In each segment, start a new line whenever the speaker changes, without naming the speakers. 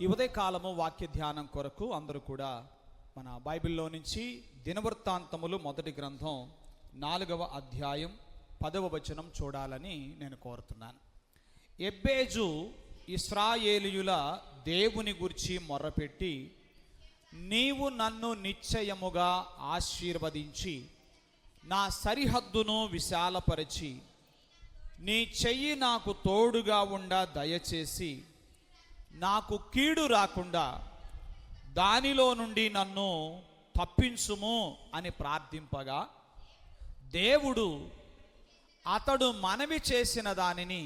ఈ ఉదయకాలము వాక్య ధ్యానం కొరకు అందరూ కూడా మన బైబిల్లో నుంచి దినవృత్తాంతములు మొదటి గ్రంథం 4వ అధ్యాయం 10వ వచనం చూడాలని నేను కోరుతున్నాను. ఎబ్బేజు ఇశ్రాయేలీయుల దేవుని గురించి మొర్రపెట్టి, నీవు నన్ను నిశ్చయముగా ఆశీర్వదించి నా సరిహద్దును విశాలపరిచి నీ చెయ్యి నాకు తోడుగా ఉండ దయచేసి నాకు కీడు రాకుండా దానిలో నుండి నన్ను తప్పించుము అని ప్రార్థింపగా, దేవుడు అతడు మనవి చేసిన దానిని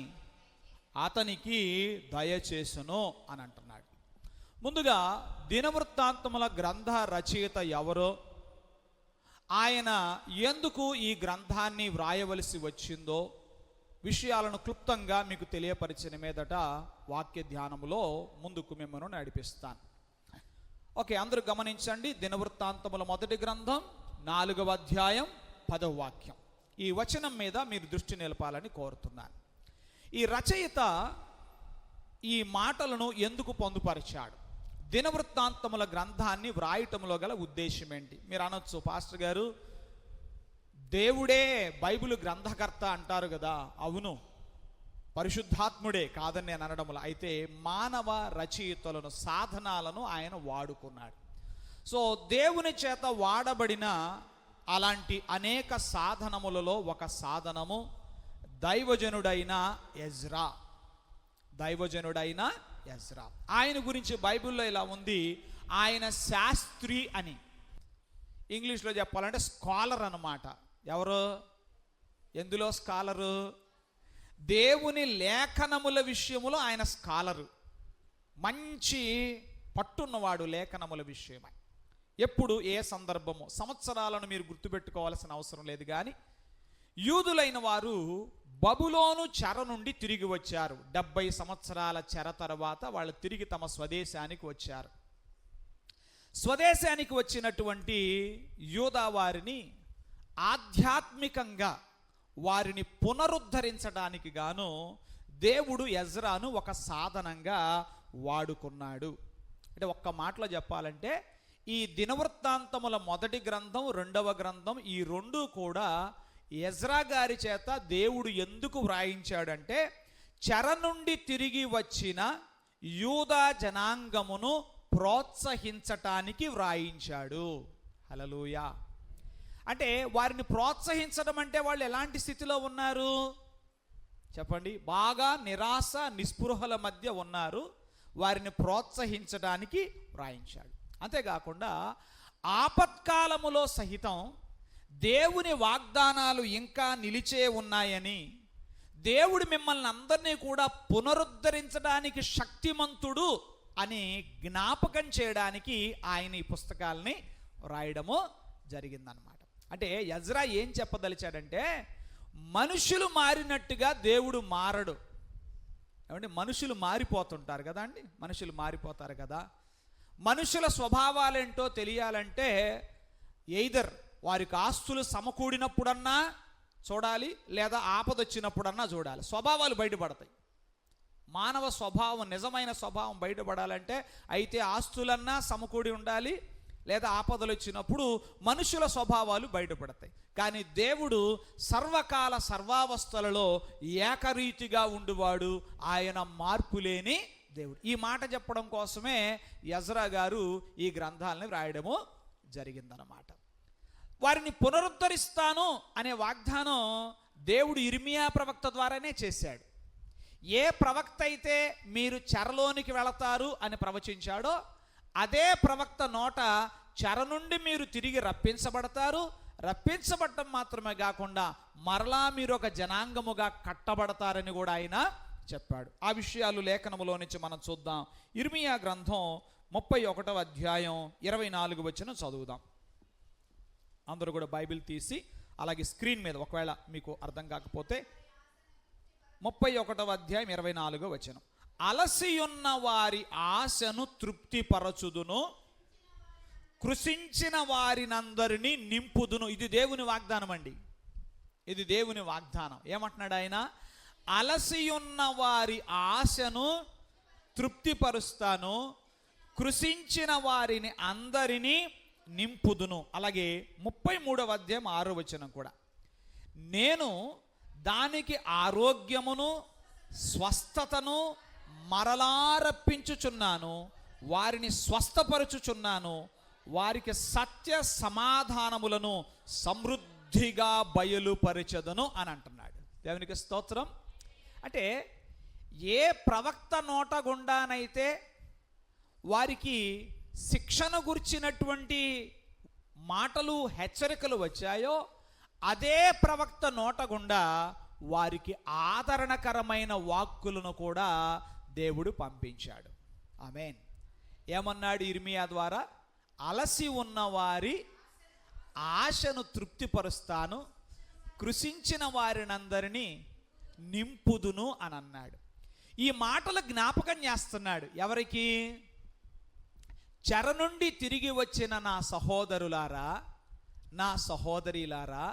అతనికి దయచేసును అని అంటున్నాడు. ముందుగా దినవృత్తాంతముల గ్రంథ రచయిత ఎవరో, ఆయన ఎందుకు ఈ గ్రంథాన్ని వ్రాయవలసి వచ్చిందో విషయాలను క్లుప్తంగా మీకు తెలియపరిచిన మీదట వాక్య ధ్యానములో ముందుకు మిమ్మల్ని నడిపిస్తాను. ఓకే, అందరూ గమనించండి. దినవృత్తాంతముల మొదటి గ్రంథం 4వ అధ్యాయం 10వ వాక్యం. ఈ వచనం మీద మీరు దృష్టి నిలపాలని కోరుతున్నాను. ఈ రచయిత ఈ మాటలను ఎందుకు పొందుపరిచాడు? దినవృత్తాంతముల గ్రంథాన్ని వ్రాయటంలో గల ఉద్దేశం ఏంటి? మీరు అనొచ్చు, పాస్టర్ గారు దేవుడే బైబిల్ గ్రంథకర్త అంటారు కదా. అవును, పరిశుద్ధాత్ముడే, కాదని నేను అనడంలో. అయితే మానవ రచయితలను, సాధనాలను ఆయన వాడుకున్నాడు. సో దేవుని చేత వాడబడిన అలాంటి అనేక సాధనములలో ఒక సాధనము దైవజనుడైన ఎజ్రా. దైవజనుడైన ఎజ్రా, ఆయన గురించి బైబిల్లో ఇలా ఉంది, ఆయన శాస్త్రి అని. ఇంగ్లీష్లో చెప్పాలంటే స్కాలర్ అన్నమాట. ఎవరు? ఎందులో స్కాలరు? దేవుని లేఖనముల విషయములో ఆయన స్కాలరు. మంచి పట్టున్నవాడు లేఖనముల విషయమై. ఎప్పుడు, ఏ సందర్భము, సంవత్సరాలను మీరు గుర్తుపెట్టుకోవాల్సిన అవసరం లేదు. కానీ యూదులైన వారు బబులోను చెర నుండి తిరిగి వచ్చారు. 70 సంవత్సరాల చెర తర్వాత వాళ్ళు తిరిగి తమ స్వదేశానికి వచ్చారు. స్వదేశానికి వచ్చినటువంటి యూదా వారిని ఆధ్యాత్మికంగా వారిని పునరుద్ధరించడానికి గాను దేవుడు ఎజ్రాను ఒక సాధనంగా వాడుకున్నాడు. అంటే ఒక్క మాటలో చెప్పాలంటే, ఈ దినవృత్తాంతముల మొదటి గ్రంథం, 2వ గ్రంథం, ఈ రెండు కూడా ఎజ్రా గారి చేత దేవుడు ఎందుకు వ్రాయించాడంటే, చెర నుండి తిరిగి వచ్చిన యూదా జనాంగమును ప్రోత్సహించటానికి వ్రాయించాడు. హల్లెలూయా. అంటే వారిని ప్రోత్సహించడం అంటే వాళ్ళు ఎలాంటి స్థితిలో ఉన్నారు చెప్పండి? బాగా నిరాశ నిస్పృహల మధ్య ఉన్నారు. వారిని ప్రోత్సహించడానికి వ్రాయించాడు. అంతేకాకుండా ఆపత్కాలములో సహితం దేవుని వాగ్దానాలు ఇంకా నిలిచే ఉన్నాయని, దేవుడు మిమ్మల్ని అందరినీ కూడా పునరుద్ధరించడానికి శక్తిమంతుడు అని జ్ఞాపకం చేయడానికి ఆయన ఈ పుస్తకాలని రాయడము జరిగిందనమాట. అంటే ఎజ్రా ఏం చెప్పదలిచాడంటే, మనుషులు మారినట్టుగా దేవుడు మారడు. ఏమంటే మనుషులు మారిపోతుంటారు కదా అండి, మనుషులు మారిపోతారు కదా. మనుషుల స్వభావాలేంటో తెలియాలంటే ఎయిదర్ వారికి ఆస్తులు సమకూడినప్పుడన్నా చూడాలి, లేదా ఆపదొచ్చినప్పుడన్నా చూడాలి. స్వభావాలు బయటపడతాయి. మానవ స్వభావం, నిజమైన స్వభావం బయటపడాలంటే అయితే ఆస్తులన్నా సమకూడి ఉండాలి, లేదా ఆపదలు వచ్చినప్పుడు మనుషుల స్వభావాలు బయటపడతాయి. కానీ దేవుడు సర్వకాల సర్వావస్థలలో ఏకరీతిగా ఉండువాడు. ఆయన మార్పు లేని దేవుడు. ఈ మాట చెప్పడం కోసమే ఎజ్రా గారు ఈ గ్రంథాలను వ్రాయడము జరిగిందన్నమాట. వారిని పునరుద్ధరిస్తాను అనే వాగ్దానం దేవుడు ఇర్మియా ప్రవక్త ద్వారానే చేశాడు. ఏ ప్రవక్త అయితే మీరు చెరలోనికి వెళతారు అని ప్రవచించాడో, అదే ప్రవక్త నోట చెర నుండి మీరు తిరిగి రప్పించబడతారు. రప్పించబడటం మాత్రమే కాకుండా మరలా మీరు ఒక జనాంగముగా కట్టబడతారని కూడా ఆయన చెప్పాడు. ఆ విషయాలు లేఖనములో నుంచి మనం చూద్దాం. ఇర్మియా గ్రంథం 31వ అధ్యాయం 24వ వచనం చదువుదాం. అందరూ కూడా బైబిల్ తీసి అలాగే స్క్రీన్ మీద, ఒకవేళ మీకు అర్థం కాకపోతే, 31వ అధ్యాయం 24వ వచనం. అలసియున్న వారి ఆశను తృప్తిపరచుదును, కృషించిన వారినందరినీ నింపుదును. ఇది దేవుని వాగ్దానం అండి. ఇది దేవుని వాగ్దానం. ఏమంటున్నాడు ఆయన? అలసియున్న వారి ఆశను తృప్తిపరుస్తాను, కృషించిన వారిని అందరినీ నింపుదును. అలాగే 33వ అధ్యాయం 6వ వచనం కూడా, నేను దానికి ఆరోగ్యమును స్వస్థతను మరలా రప్పించుచున్నాను, వారిని స్వస్థపరచుచున్నాను, వారికి సత్య సమాధానములను సమృద్ధిగా బయలుపరచదును అని అంటున్నాడు. దేవునికి స్తోత్రం. అంటే ఏ ప్రవక్త నోట గుండానైతే వారికి శిక్షను గుర్చినటువంటి మాటలు హెచ్చరికలు వచ్చాయో, అదే ప్రవక్త నోట గుండా వారికి ఆదరణకరమైన వాక్కులను కూడా దేవుడు పంపించాడు. ఆమేన్. ఏమన్నాడు ఇర్మియా ద్వారా? అలసి ఉన్న వారి ఆశను తృప్తిపరుస్తాను, కృషించిన వారినందరినీ నింపుదును అని అన్నాడు. ఈ మాటలు జ్ఞాపకం చేస్తున్నాడు. ఎవరికి? చెర నుండి తిరిగి వచ్చిన నా సహోదరులారా, నా సహోదరిలారా,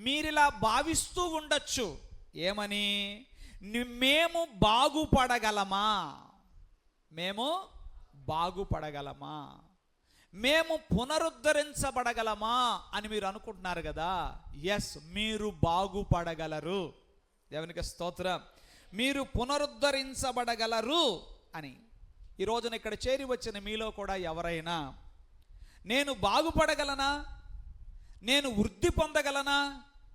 మీరిలా భావిస్తూ ఉండొచ్చు. ఏమని? మేము బాగుపడగలమా, మేము బాగుపడగలమా, మేము పునరుద్ధరించబడగలమా అని మీరు అనుకుంటున్నారు కదా. ఎస్, మీరు బాగుపడగలరు. దేవునికి స్తోత్రం. మీరు పునరుద్ధరించబడగలరు అని. ఈ రోజున ఇక్కడ చేరి వచ్చిన మీలో కూడా ఎవరైనా నేను బాగుపడగలనా, నేను వృద్ధి పొందగలనా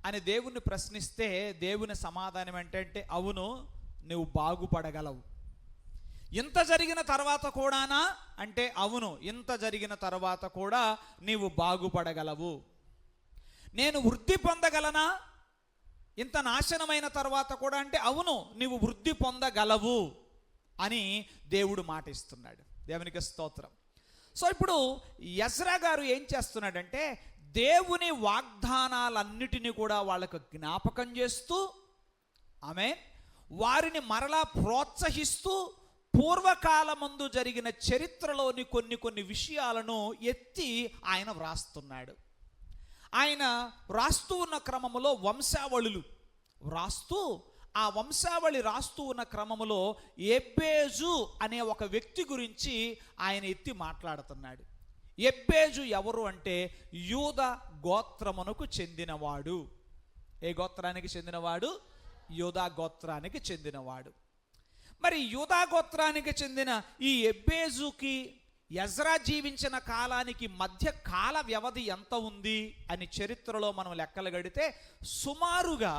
అని దేవుణ్ణి ప్రశ్నిస్తే దేవుని సమాధానం ఏంటంటే, అవును, నువ్వు బాగుపడగలవు. ఇంత జరిగిన తర్వాత కూడానా అంటే, అవును, ఇంత జరిగిన తర్వాత కూడా నీవు బాగుపడగలవు. నేను వృద్ధి పొందగలనా ఇంత నాశనమైన తర్వాత కూడా అంటే, అవును, నీవు వృద్ధి పొందగలవు అని దేవుడు మాట ఇస్తున్నాడు. దేవునికి స్తోత్రం. సో ఇప్పుడు యెజ్రా గారు ఏం చేస్తున్నాడంటే, దేవుని వాగ్దానాలన్నిటినీ కూడా వాళ్ళకు జ్ఞాపకం చేస్తూ, ఆమేన్, వారిని మరలా ప్రోత్సహిస్తూ పూర్వకాలమందు జరిగిన చరిత్రలోని కొన్ని విషయాలను ఎత్తి ఆయన వ్రాస్తున్నాడు. ఆయన వ్రాస్తూ ఉన్న క్రమములో వంశావళులు వ్రాస్తూ, ఆ వంశావళి రాస్తూ ఉన్న క్రమములో ఎబ్బేజు అనే ఒక వ్యక్తి గురించి ఆయన ఎత్తి మాట్లాడుతున్నాడు. ఎబ్బేజు ఎవరు అంటే, యూదా గోత్రమునకు చెందినవాడు. ఏ గోత్రానికి చెందినవాడు? యూదా గోత్రానికి చెందినవాడు. మరి యూదా గోత్రానికి చెందిన ఈ ఎబ్బేజుకి యెజ్రా జీవించిన కాలానికి మధ్య కాల వ్యవధి ఎంత ఉంది అని చరిత్రలో మనం లెక్కలు గడితే సుమారుగా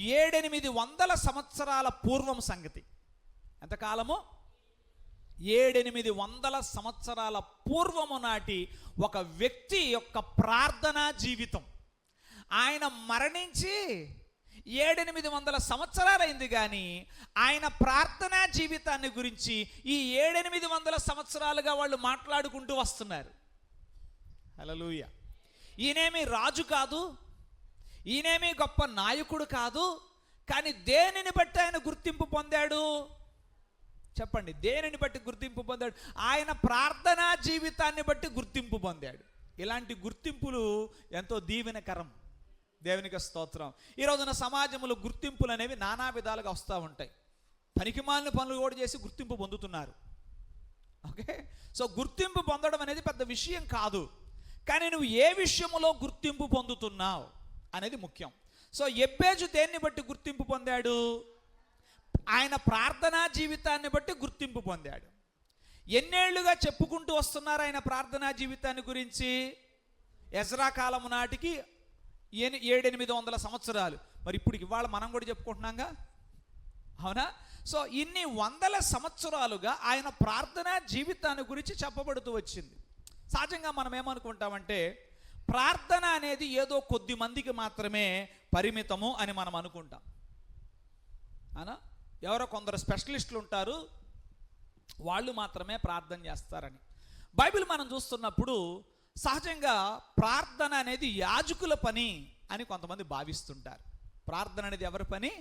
700-800 సంవత్సరాల పూర్వం సంగతి. ఎంతకాలము? 700-800 సంవత్సరాల పూర్వము నాటి ఒక వ్యక్తి యొక్క ప్రార్థనా జీవితం. ఆయన మరణించి 700-800 సంవత్సరాలైంది, కానీ ఆయన ప్రార్థనా జీవితాన్ని గురించి ఈ 700-800 సంవత్సరాలుగా వాళ్ళు మాట్లాడుకుంటూ వస్తున్నారు. హల్లెలూయా. ఈయనేమి రాజు కాదు, ఈయనేమి గొప్ప నాయకుడు కాదు, కానీ దేనిని బట్టి ఆయన గుర్తింపు పొందాడు? చెప్పండి, దేనిని బట్టి గుర్తింపు పొందాడు? ఆయన ప్రార్థనా జీవితాన్ని బట్టి గుర్తింపు పొందాడు. ఇలాంటి గుర్తింపులు ఎంతో దీవెనకరం. దేవునికి స్తోత్రం. ఈ రోజున సమాజంలో గుర్తింపులు అనేవి నానా విధాలుగా వస్తూ ఉంటాయి. పనికిమాలిన పనులు కూడా చేసి గుర్తింపు పొందుతున్నారు. ఓకే, సో గుర్తింపు పొందడం అనేది పెద్ద విషయం కాదు, కానీ నువ్వు ఏ విషయంలో గుర్తింపు పొందుతున్నావు అనేది ముఖ్యం. సో ఎబ్బేజు దేన్ని బట్టి గుర్తింపు పొందాడు? ఆయన ప్రార్థనా జీవితాన్ని బట్టి గుర్తింపు పొందాడు. ఎన్నేళ్లుగా చెప్పుకుంటూ వస్తున్నారు ఆయన ప్రార్థనా జీవితాన్ని గురించి? యెజ్రా కాలం నాటికి 700-800 సంవత్సరాలు. మరి ఇప్పుడు ఇవాళ మనం కూడా చెప్పుకుంటున్నాంగా, అవునా? సో ఇన్ని వందల సంవత్సరాలుగా ఆయన ప్రార్థనా జీవితాన్ని గురించి చెప్పబడుతూ వచ్చింది. సహజంగా మనం ఏమనుకుంటామంటే, ప్రార్థన అనేది ఏదో కొద్ది మందికి మాత్రమే పరిమితము అని మనం అనుకుంటాం. అవునా? ఎవరో కొందరు స్పెషలిస్టులు ఉంటారు, వాళ్ళు మాత్రమే ప్రార్థన చేస్తారని. బైబిల్ మనం చూస్తున్నప్పుడు సహజంగా ప్రార్థన అనేది యాజకుల పని అని కొంతమంది భావిస్తుంటారు. ప్రార్థన అనేది ఎవరి పని?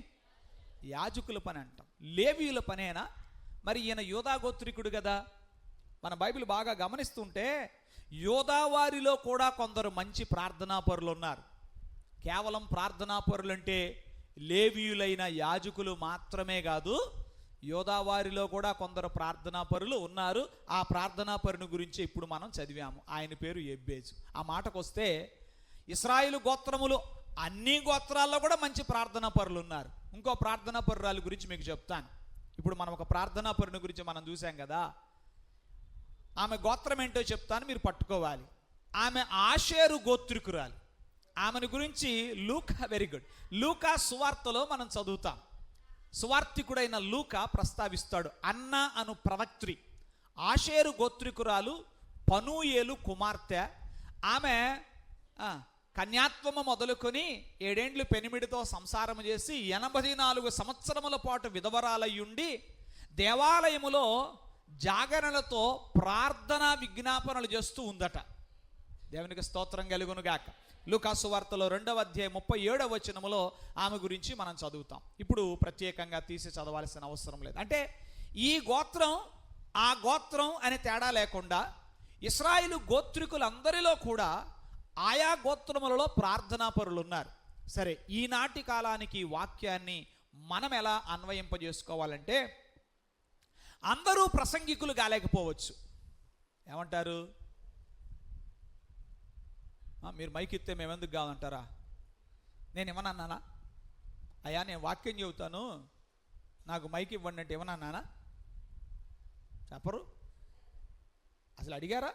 యాజకుల పని అంటాం. లేవీయుల పనేనా? మరి ఈయన యూదా గోత్రికుడు కదా. మన బైబిల్ బాగా గమనిస్తుంటే యూదా వారిలో కూడా కొందరు మంచి ప్రార్థనాపరులు ఉన్నారు. కేవలం ప్రార్థనాపరులు అంటే లేవీయులైన యాజకులు మాత్రమే కాదు, యోధా వారిలో కూడా కొందరు ప్రార్థనా పరులు ఉన్నారు. ఆ ప్రార్థనా పరుని గురించి ఇప్పుడు మనం చదివాము. ఆయన పేరు ఎబ్బేజు. ఆ మాటకు వస్తే ఇశ్రాయేలు గోత్రములు అన్ని గోత్రాల్లో కూడా మంచి ప్రార్థనా పరులు ఉన్నారు. ఇంకో ప్రార్థనా పరురాల గురించి మీకు చెప్తాను. ఇప్పుడు మనం ఒక ప్రార్థనా పరుని గురించి మనం చూసాం కదా. ఆమె గోత్రం ఏంటో చెప్తాను, మీరు పట్టుకోవాలి. ఆమె ఆషేరు గోత్రికురాలు. ఆమెను గురించి వెరీ గుడ్, లూకా సువార్తలో మనం చదువుతాం. సువార్తికుడైన లూకా ప్రస్తావిస్తాడు. అన్న అను ప్రవక్త్రి, ఆషేరు గోత్రికురాలు, పనూయేలు కుమార్తె. ఆమె కన్యాత్వము మొదలుకొని 7 ఏండ్లు పెనిమిడితో సంసారం చేసి 84 సంవత్సరముల పాటు విధవరాలయ్యుండి దేవాలయములో జాగరణలతో ప్రార్థనా విజ్ఞాపనలు చేస్తూ ఉందట. దేవునికి స్తోత్రం కలుగునుగాక. లూకా సువార్తలో 2వ అధ్యాయం 37వ వచనములో ఆమె గురించి మనం చదువుతాం. ఇప్పుడు ప్రత్యేకంగా తీసి చదవాల్సిన అవసరం లేదు. అంటే ఈ గోత్రం ఆ గోత్రం అనే తేడా లేకుండా ఇశ్రాయేలు గోత్రికులందరిలో కూడా ఆయా గోత్రములలో ప్రార్థనా పరులు ఉన్నారు. సరే, ఈనాటి కాలానికి వాక్యాన్ని మనం ఎలా అన్వయింపజేసుకోవాలంటే, అందరూ ప్రసంగికులు కాలేకపోవచ్చు. ఏమంటారు? మీరు మైక్ ఇస్తే మేమెందుకు కాదంటారా? నేను ఏమన్నానా? అయ్యా నేను వాక్యం చెబుతాను, నాకు మైక్ ఇవ్వండి అంటే ఏమన్నానా? చెప్పరు. అసలు అడిగారా?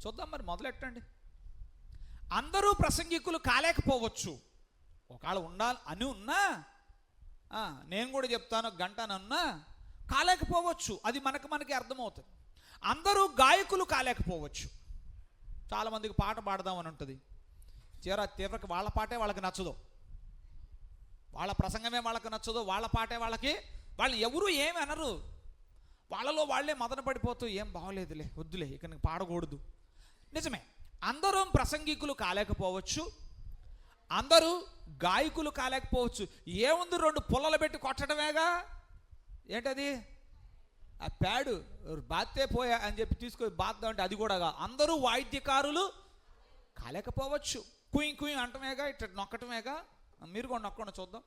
చూద్దాం మరి, మొదలెట్టండి. అందరూ ప్రసంగికులు కాలేకపోవచ్చు. ఒకవేళ ఉండాలి అని ఉన్నా, నేను కూడా చెప్తాను గంటనన్నా కాలేకపోవచ్చు. అది మనకి అర్థమవుతుంది. అందరూ గాయకులు కాలేకపోవచ్చు. చాలామందికి పాట పాడదామని ఉంటుంది. తీవ్రకి వాళ్ళ పాటే వాళ్ళకి నచ్చదు, వాళ్ళ ప్రసంగమే వాళ్ళకి నచ్చదు, వాళ్ళ పాటే వాళ్ళని ఎవరు ఏమి అనరు. వాళ్ళలో వాళ్ళే మదన పడిపోతూ ఏం బాగోలేదులే, వద్దులే, ఇక నీకు పాడకూడదు. నిజమే, అందరూ ప్రసంగికులు కాలేకపోవచ్చు, అందరూ గాయకులు కాలేకపోవచ్చు. ఏముంది, 2 పుల్లలు పెట్టి కొట్టడమేగా. ఏంటది? ఆ ప్యాడు బాత్తే పోయా అని చెప్పి తీసుకొని బాద్దాం అంటే అది కూడా. అందరూ వాయిద్యకారులు కాలేకపోవచ్చు. కుయ్ కుయ్ అంటమేగా, ఇట్లా నొక్కటమేగా. మీరు కూడా నొక్కండి చూద్దాం.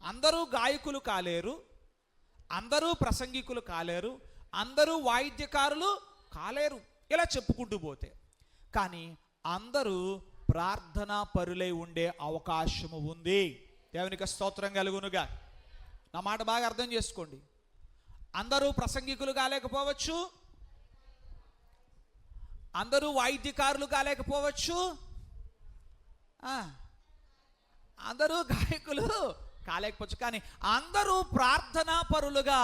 అందరూ గాయకులు కాలేరు, అందరూ ప్రసంగికులు కాలేరు, అందరూ వాయిద్యకారులు కాలేరు, ఇలా చెప్పుకుంటూ పోతే. కానీ అందరూ ప్రార్థనా పరులై ఉండే అవకాశము ఉంది. దేవునికి స్తోత్రం కలుగునుగా. నా మాట బాగా అర్థం చేసుకోండి. అందరూ ప్రసంగికులు కాలేకపోవచ్చు, అందరూ వాయిద్యకారులు కాలేకపోవచ్చు, అందరూ గాయకులు కాలేకపోవచ్చు, కానీ అందరూ ప్రార్థనా పరులుగా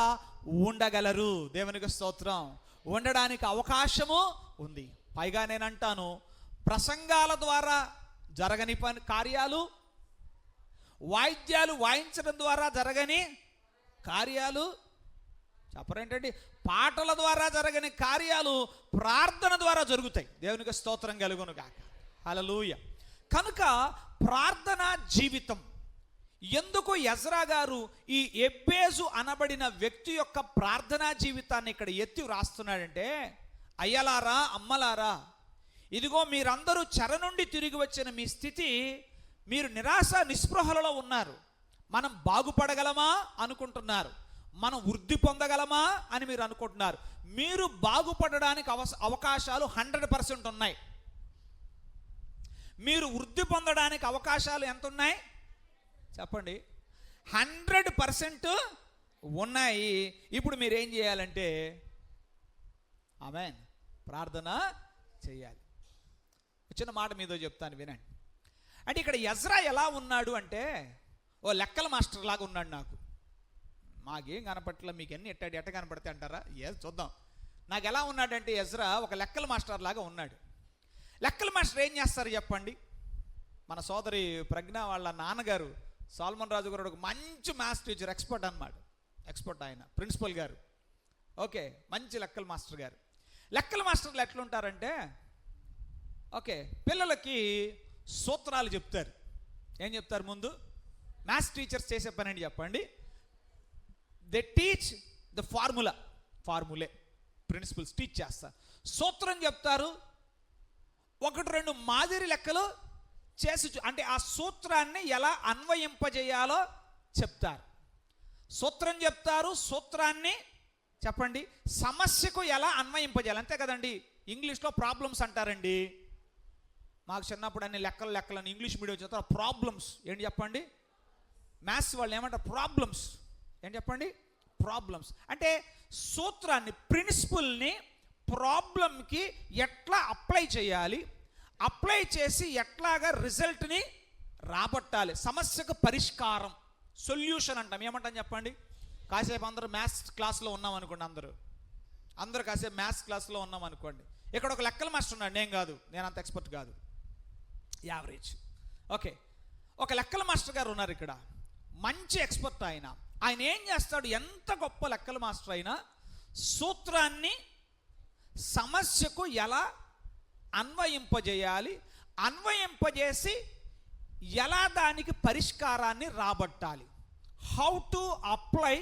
ఉండగలరు. దేవునికి స్తోత్రం. ఉండడానికి అవకాశము ఉంది. పైగా నేనంటాను, ప్రసంగాల ద్వారా జరగని కార్యాలు, వాయిద్యాలు వాయించడం ద్వారా జరగని కార్యాలు, చెప్పరేంటండి, పాటల ద్వారా జరగని కార్యాలు ప్రార్థన ద్వారా జరుగుతాయి. దేవునికి స్తోత్రం కలుగునుగాక. హల్లెలూయా. కనుక ప్రార్థనా జీవితం ఎందుకు ఎజ్రా గారు ఈ ఎబ్బేజు అనబడిన వ్యక్తి యొక్క ప్రార్థనా జీవితాన్ని ఇక్కడ ఎత్తి వ్రాస్తున్నాడంటే, అయ్యలారా, అమ్మలారా, ఇదిగో మీరందరూ చెర నుండి తిరిగి వచ్చిన మీ స్థితి, మీరు నిరాశ నిస్పృహలలో ఉన్నారు. మనం బాగుపడగలమా అనుకుంటున్నారు, మనం వృద్ధి పొందగలమా అని మీరు అనుకుంటున్నారు. మీరు బాగుపడడానికి అవకాశాలు 100% ఉన్నాయి. మీరు వృద్ధి పొందడానికి అవకాశాలు ఎంత ఉన్నాయి చెప్పండి? 100% ఉన్నాయి. ఇప్పుడు మీరు ఏం చేయాలంటే, ఆమేన్, ప్రార్థన చేయాలి. చిన్న మాట మీతో చెప్తాను, వినండి. అంటే ఇక్కడ ఎజ్రా ఎలా ఉన్నాడు అంటే, ఓ లెక్కల మాస్టర్ లాగా ఉన్నాడు. మాకేం కనపట్ల, మీకు ఎన్ని ఎట్ట కనపడితే అంటారా? చూద్దాం. నాకు ఎలా ఉన్నాడంటే ఎజ్రా ఒక లెక్కల మాస్టర్ లాగా ఉన్నాడు. లెక్కల మాస్టర్ ఏం చేస్తారు చెప్పండి? మన సోదరి ప్రజ్ఞ వాళ్ళ నాన్నగారు సాల్మన్ రాజు గారు ఒక మంచి మ్యాథ్స్ టీచర్, ఎక్స్పర్ట్ అన్నమాట. ఎక్స్పర్ట్ ఆయన, ప్రిన్సిపల్ గారు. ఓకే, మంచి లెక్కల మాస్టర్ గారు. లెక్కల మాస్టర్లు ఎట్లుంటారంటే, ఓకే, పిల్లలకి సూత్రాలు చెప్తారు. ఏం చెప్తారు? ముందు మ్యాథ్స్ టీచర్స్ చేసే పని ఏంటి చెప్పండి? They teach the formulae principles teach చేస్తారు. సూత్రం చెప్తారు, 1-2 మాదిరి లెక్కలు చేసి, అంటే ఆ సూత్రాన్ని ఎలా అన్వయింపజేయాలో చెప్తారు. సూత్రం చెప్తారు, సూత్రాన్ని చెప్పండి సమస్యకు ఎలా అన్వయింపజేయాలి, అంతే కదండి. ఇంగ్లీష్లో ప్రాబ్లమ్స్ అంటారండి. మాకు చిన్నప్పుడు అన్ని లెక్కలని ఇంగ్లీష్ మీడియం చదువుతారు. ప్రాబ్లమ్స్ ఏంటి చెప్పండి? మ్యాథ్స్ వాళ్ళు ఏమంటారు? ప్రాబ్లమ్స్ ఏంటి చెప్పండి? ప్రాబ్లమ్స్ అంటే సూత్రాన్ని, ప్రిన్సిపుల్ని ప్రాబ్లంకి ఎట్లా అప్లై చేయాలి, అప్లై చేసి ఎట్లాగా రిజల్ట్ని రాబట్టాలి, సమస్యకు పరిష్కారం, సొల్యూషన్ అంటాం. ఏమంటాం చెప్పండి? కాసేపు అందరూ మ్యాథ్స్ క్లాస్లో ఉన్నాం అనుకోండి, అందరూ కాసేపు మ్యాథ్స్ క్లాస్లో ఉన్నాం అనుకోండి. ఇక్కడ ఒక లెక్కల మాస్టర్ ఉన్నాడు, నేను అంత ఎక్స్పర్ట్ కాదు, యావరేజ్. ఓకే, ఒక లెక్కల మాస్టర్ గారు ఉన్నారు ఇక్కడ, మంచి ఎక్స్పర్ట్. ఆయన ఏం చేస్తాడు? ఎంత గొప్ప లెక్కల మాస్టర్ అయినా సూత్రాన్ని సమస్యకు ఎలా అన్వయింపజేయాలి, అన్వయింపజేసి ఎలా దానికి పరిష్కారాన్ని రాబట్టాలి, how to apply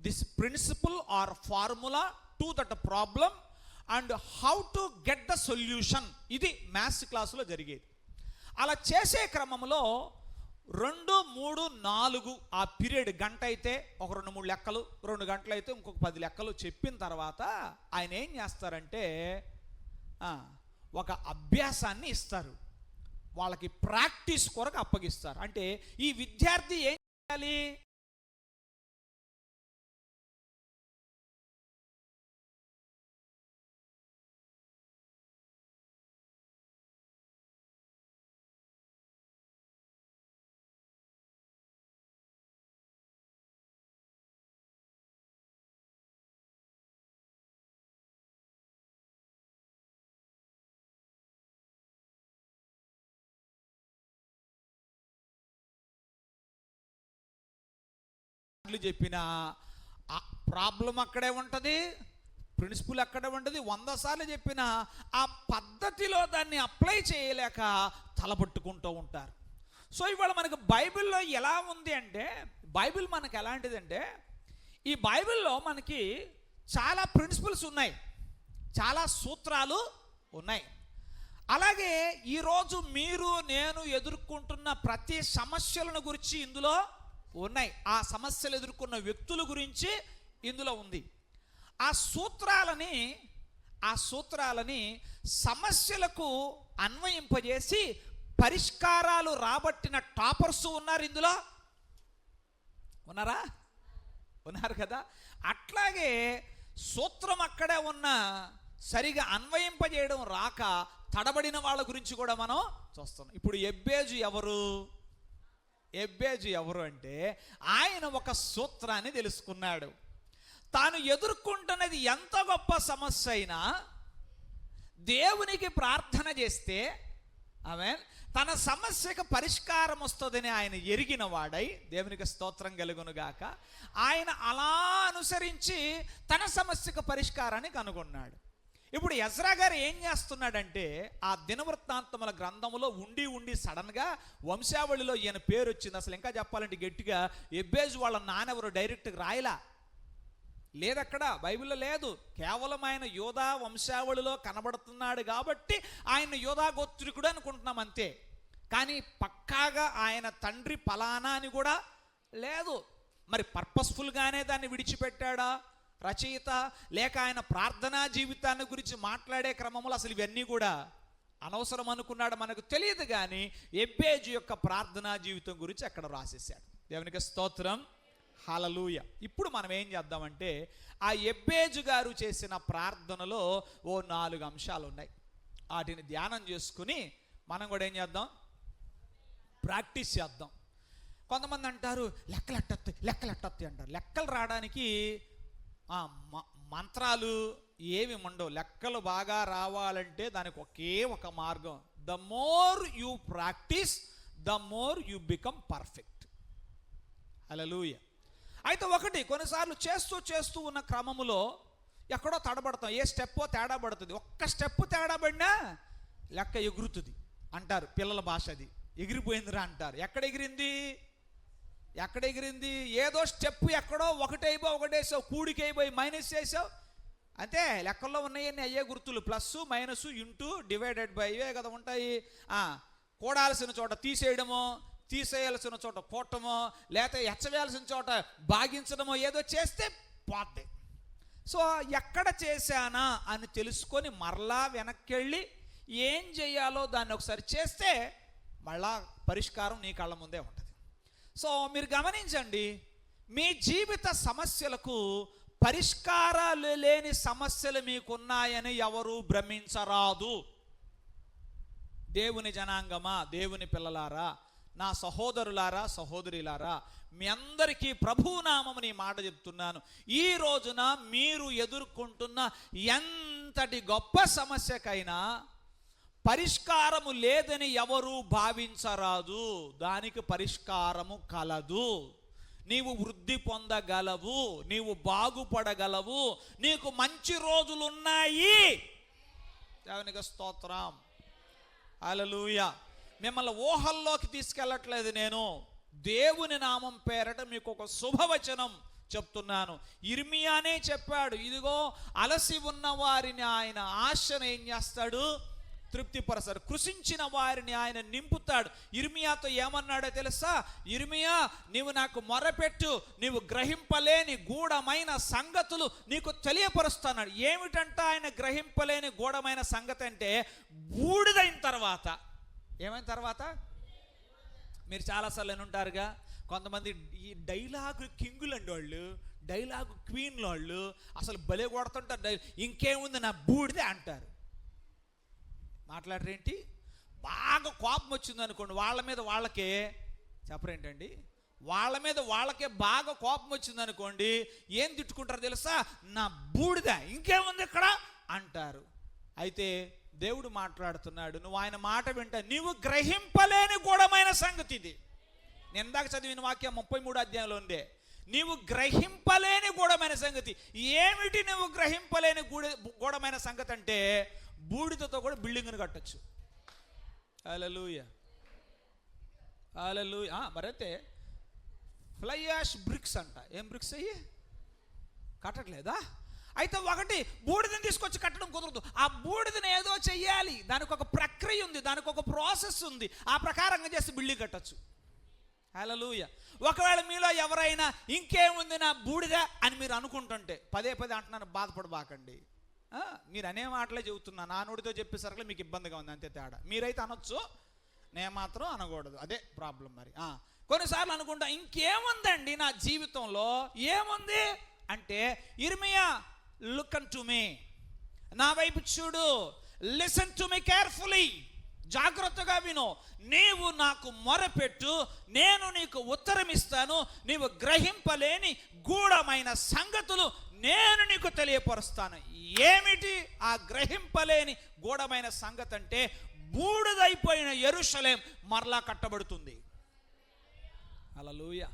this principle or formula to that problem and how to get the solution. ఇది మ్యాథ్స్ క్లాసులో జరిగేది. అలా చేసే క్రమంలో 2, 3, 4 ఆ పీరియడ్, గంట అయితే ఒక 2-3 లెక్కలు, 2 గంటలు అయితే ఇంకొక 10 లెక్కలు చెప్పిన తర్వాత ఆయన ఏం చేస్తారంటే ఒక అభ్యాసాన్ని ఇస్తారు, వాళ్ళకి ప్రాక్టీస్ కొరకు అప్పగిస్తారు. అంటే ఈ విద్యార్థి ఏం చేయాలి? చెప్పిన ప్రాబ్లం అక్కడే ఉంటుంది, ప్రిన్సిపల్ అక్కడే ఉంటుంది. 100 సార్లు చెప్పిన ఆ పద్ధతిలో దాన్ని అప్లై చేయలేక తలపట్టుకుంటూ ఉంటారు. సో ఇవాళ మనకు బైబిల్లో ఎలా ఉంది అంటే, బైబిల్ మనకు ఎలాంటిదంటే, ఈ బైబిల్లో మనకి చాలా ప్రిన్సిపల్స్ ఉన్నాయి, చాలా సూత్రాలు ఉన్నాయి. అలాగే ఈరోజు మీరు నేను ఎదుర్కొంటున్న ప్రతి సమస్యలను గురించి ఇందులో ఉన్నాయి. ఆ సమస్యలు ఎదుర్కొన్న వ్యక్తుల గురించి ఇందులో ఉంది. ఆ సూత్రాలని సమస్యలకు అన్వయింపజేసి పరిష్కారాలు రాబట్టిన టాపర్స్ ఉన్నారు ఇందులో. ఉన్నారా? ఉన్నారు కదా. అట్లాగే సూత్రం అక్కడే ఉన్న సరిగా అన్వయింపజేయడం రాక తడబడిన వాళ్ళ గురించి కూడా మనం చూస్తున్నాం. ఇప్పుడు ఎబ్బేజు ఎవరు అంటే, ఆయన ఒక సూత్రాన్ని తెలుసుకున్నాడు. తాను ఎదుర్కొంటున్నది ఎంత గొప్ప సమస్య అయినా దేవునికి ప్రార్థన చేస్తే తన సమస్యకు పరిష్కారం వస్తుందని ఆయన ఎరిగిన వాడై, దేవునికి స్తోత్రం కలుగునుగాక, ఆయన అలా అనుసరించి తన సమస్యకు పరిష్కారాన్ని కనుగొన్నాడు. ఇప్పుడు ఎజ్రా గారు ఏం చేస్తున్నాడంటే, ఆ దినవృత్తాంతముల గ్రంథములో ఉండి సడన్గా వంశావళిలో ఈయన పేరు వచ్చింది. అసలు ఇంకా చెప్పాలంటే గట్టిగా ఎబ్బేజు వాళ్ళ నాన్నెవరు డైరెక్ట్గా రాయలా, లేదక్కడ బైబిల్లో లేదు. కేవలం ఆయన యోధా వంశావళిలో కనబడుతున్నాడు కాబట్టి ఆయన యోధా గోత్రికుడు అనుకుంటున్నాం అంతే. కానీ పక్కాగా ఆయన తండ్రి ఫలానా అని కూడా లేదు. మరి పర్పస్ఫుల్గానే దాన్ని విడిచిపెట్టాడా రచయిత, లేక ఆయన ప్రార్థనా జీవితాన్ని గురించి మాట్లాడే క్రమంలో అసలు ఇవన్నీ కూడా అనవసరం అనుకున్నాడు మనకు తెలియదు. కానీ ఎబ్బేజు యొక్క ప్రార్థనా జీవితం గురించి అక్కడ రాసేసాడు. దేవునికి స్తోత్రం, హల్లెలూయా. ఇప్పుడు మనం ఏం చేద్దామంటే, ఆ ఎబ్బేజు గారు చేసిన ప్రార్థనలో 4 అంశాలు ఉన్నాయి. వాటిని ధ్యానం చేసుకుని మనం కూడా ఏం చేద్దాం? ప్రాక్టీస్ చేద్దాం. కొంతమంది అంటారు లెక్కలెట్టత్తి అంటారు. లెక్కలు రావడానికి మంత్రాలు ఏమి ఉండవు. లెక్కలు బాగా రావాలంటే దానికి ఒకే ఒక మార్గం. The more you practice the more you become perfect. Hallelujah. అయితే కొన్నిసార్లు చేస్తూ ఉన్న క్రమములో ఎక్కడో తడబడతాం, ఏ స్టెప్పో తేడా పడుతుంది. ఒక్క స్టెప్ తేడా పడినా లెక్క ఎగురుతుంది అంటారు పిల్లల భాష. అది ఎగిరిపోయిందిరా అంటారు. ఎక్కడ ఎగిరింది? ఏదో స్టెప్ ఎక్కడో ఒకటేసావు, కూడికి అయిపోయి మైనస్ చేసావు అంతే. లెక్కల్లో ఉన్నాయన్నీ అయ్యే గుర్తులు, plus minus into divided by ఇవే కదా ఉంటాయి. కూడాల్సిన చోట తీసేయడమో, తీసేయాల్సిన చోట కొట్టమో లేకపోతే హెచ్చవేయాల్సిన చోట బాగించడమో ఏదో చేస్తే పోతే. సో ఎక్కడ చేశానా అని తెలుసుకొని మరలా వెనక్కి వెళ్ళి ఏం చేయాలో దాన్ని ఒకసారి చేస్తే మళ్ళా పరిష్కారం నీ కళ్ళ ముందే ఉంటుంది. సో మీరు గమనించండి, మీ జీవిత సమస్యలకు పరిష్కారాలు లేని సమస్యలు మీకున్నాయని ఎవరు భ్రమించరాదు. దేవుని జనాంగమా, దేవుని పిల్లలారా, నా సహోదరులారా, సహోదరులారా, మీ అందరికీ ప్రభునామముని మాట చెప్తున్నాను. ఈ రోజున మీరు ఎదుర్కొంటున్న ఎంతటి గొప్ప సమస్యకైనా పరిష్కారము లేదని ఎవరు భావించరాదు. దానికి పరిష్కారము కలదు. నీవు వృద్ధి పొందగలవు, నీవు బాగుపడగలవు, నీకు మంచి రోజులున్నాయి. దేవునికి స్తోత్రం, హల్లెలూయా. మిమ్మల్ని ఊహల్లోకి తీసుకెళ్ళట్లేదు నేను, దేవుని నామం పేరట మీకు ఒక శుభవచనం చెప్తున్నాను. ఇర్మియానే చెప్పాడు, ఇదిగో అలసి ఉన్న వారిని ఆయన ఆశను ఏం చేస్తాడు, తృప్తిపరచాడు. కృషించిన వారిని ఆయన నింపుతాడు. ఇర్మియాతో ఏమన్నాడో తెలుసా? ఇర్మియా, నీవు నాకు మొరపెట్టు, నీవు గ్రహింపలేని గూఢమైన సంగతులు నీకు తెలియపరుస్తున్నాడు. ఏమిటంట ఆయన గ్రహింపలేని గూఢమైన సంగతి అంటే, బూడిదైన తర్వాత. ఏమైన తర్వాత? మీరు చాలాసార్లు వినుంటారుగా, కొంతమంది ఈ డైలాగు కింగులు అండి వాళ్ళు, డైలాగు క్వీన్లు వాళ్ళు, అసలు భలే కొడుతుంటారు. ఇంకేముంది నా బూడిదే అంటారు. మాట్లాడరేంటి? బాగా కోపం వచ్చింది అనుకోండి, వాళ్ళ మీద వాళ్ళకే చెప్పరేంటండి, వాళ్ళ మీద వాళ్ళకే బాగా కోపం వచ్చింది అనుకోండి, ఏం తిట్టుకుంటారు తెలుసా? నా బూడిద, ఇంకేముంది ఇక్కడ అంటారు. అయితే దేవుడు మాట్లాడుతున్నాడు, నువ్వు ఆయన మాట వింటా, నీవు గ్రహింపలేని గూఢమైన సంగతి ఇది. నేను ఇందాక చదివిన వాక్యం 33 అధ్యాయంలో ఉందే. నీవు గ్రహింపలేని గూఢమైన సంగతి. ఏమిటి నువ్వు గ్రహింపలేని గూఢమైన సంగతి అంటే, బూడిదతో కూడా బిల్డింగ్ను కట్టచ్చు. హల్లెలూయా, హల్లెలూయా. మరైతే ఫ్లై యాష్ బ్రిక్స్ అంట. ఏం బ్రిక్స్ అయ్యి కట్టట్లేదా? అయితే ఒకటి, బూడిదని తీసుకొచ్చి కట్టడం కుదరదు. ఆ బూడిదని ఏదో చెయ్యాలి, దానికి ఒక ప్రక్రియ ఉంది, దానికి ఒక ప్రాసెస్ ఉంది. ఆ ప్రకారంగా చేసి బిల్డింగ్ కట్టచ్చు. హల్లెలూయా. ఒకవేళ మీలో ఎవరైనా ఇంకేముంది నా బూడిద అని మీరు అనుకుంటుంటే, పదే పదే అంటున్నాను, బాధపడబాకండి. మీరు అనే మాటలే చెబుతున్నా, నా నోటితో చెప్పేసరికి మీకు ఇబ్బందిగా ఉంది, అంతే తేడా. మీరైతే అనొచ్చు, నేను మాత్రం అనకూడదు, అదే ప్రాబ్లం. మరి కొన్నిసార్లు అనుకుంటా, ఇంకేముందండి నా జీవితంలో, ఏముంది అంటే, ఇర్మియా లుక్ అన్టు మీ, నా వైపు చూడు, లిసన్ టు మీ కేర్ఫుల్లీ, జాగ్రత్తగా విను, నీవు నాకు మొరపెట్టు, నేను నీకు ఉత్తరం ఇస్తాను, నీవు గ్రహింపలేని గూఢమైన సంగతులు నేను నీకు తెలియపరుస్తాను. ఏమిటి ఆ గ్రహింపలేని గూఢమైన సంగతి అంటే, బూడిదైపోయిన యెరూషలేం మరలా కట్టబడుతుంది. హల్లెలూయా.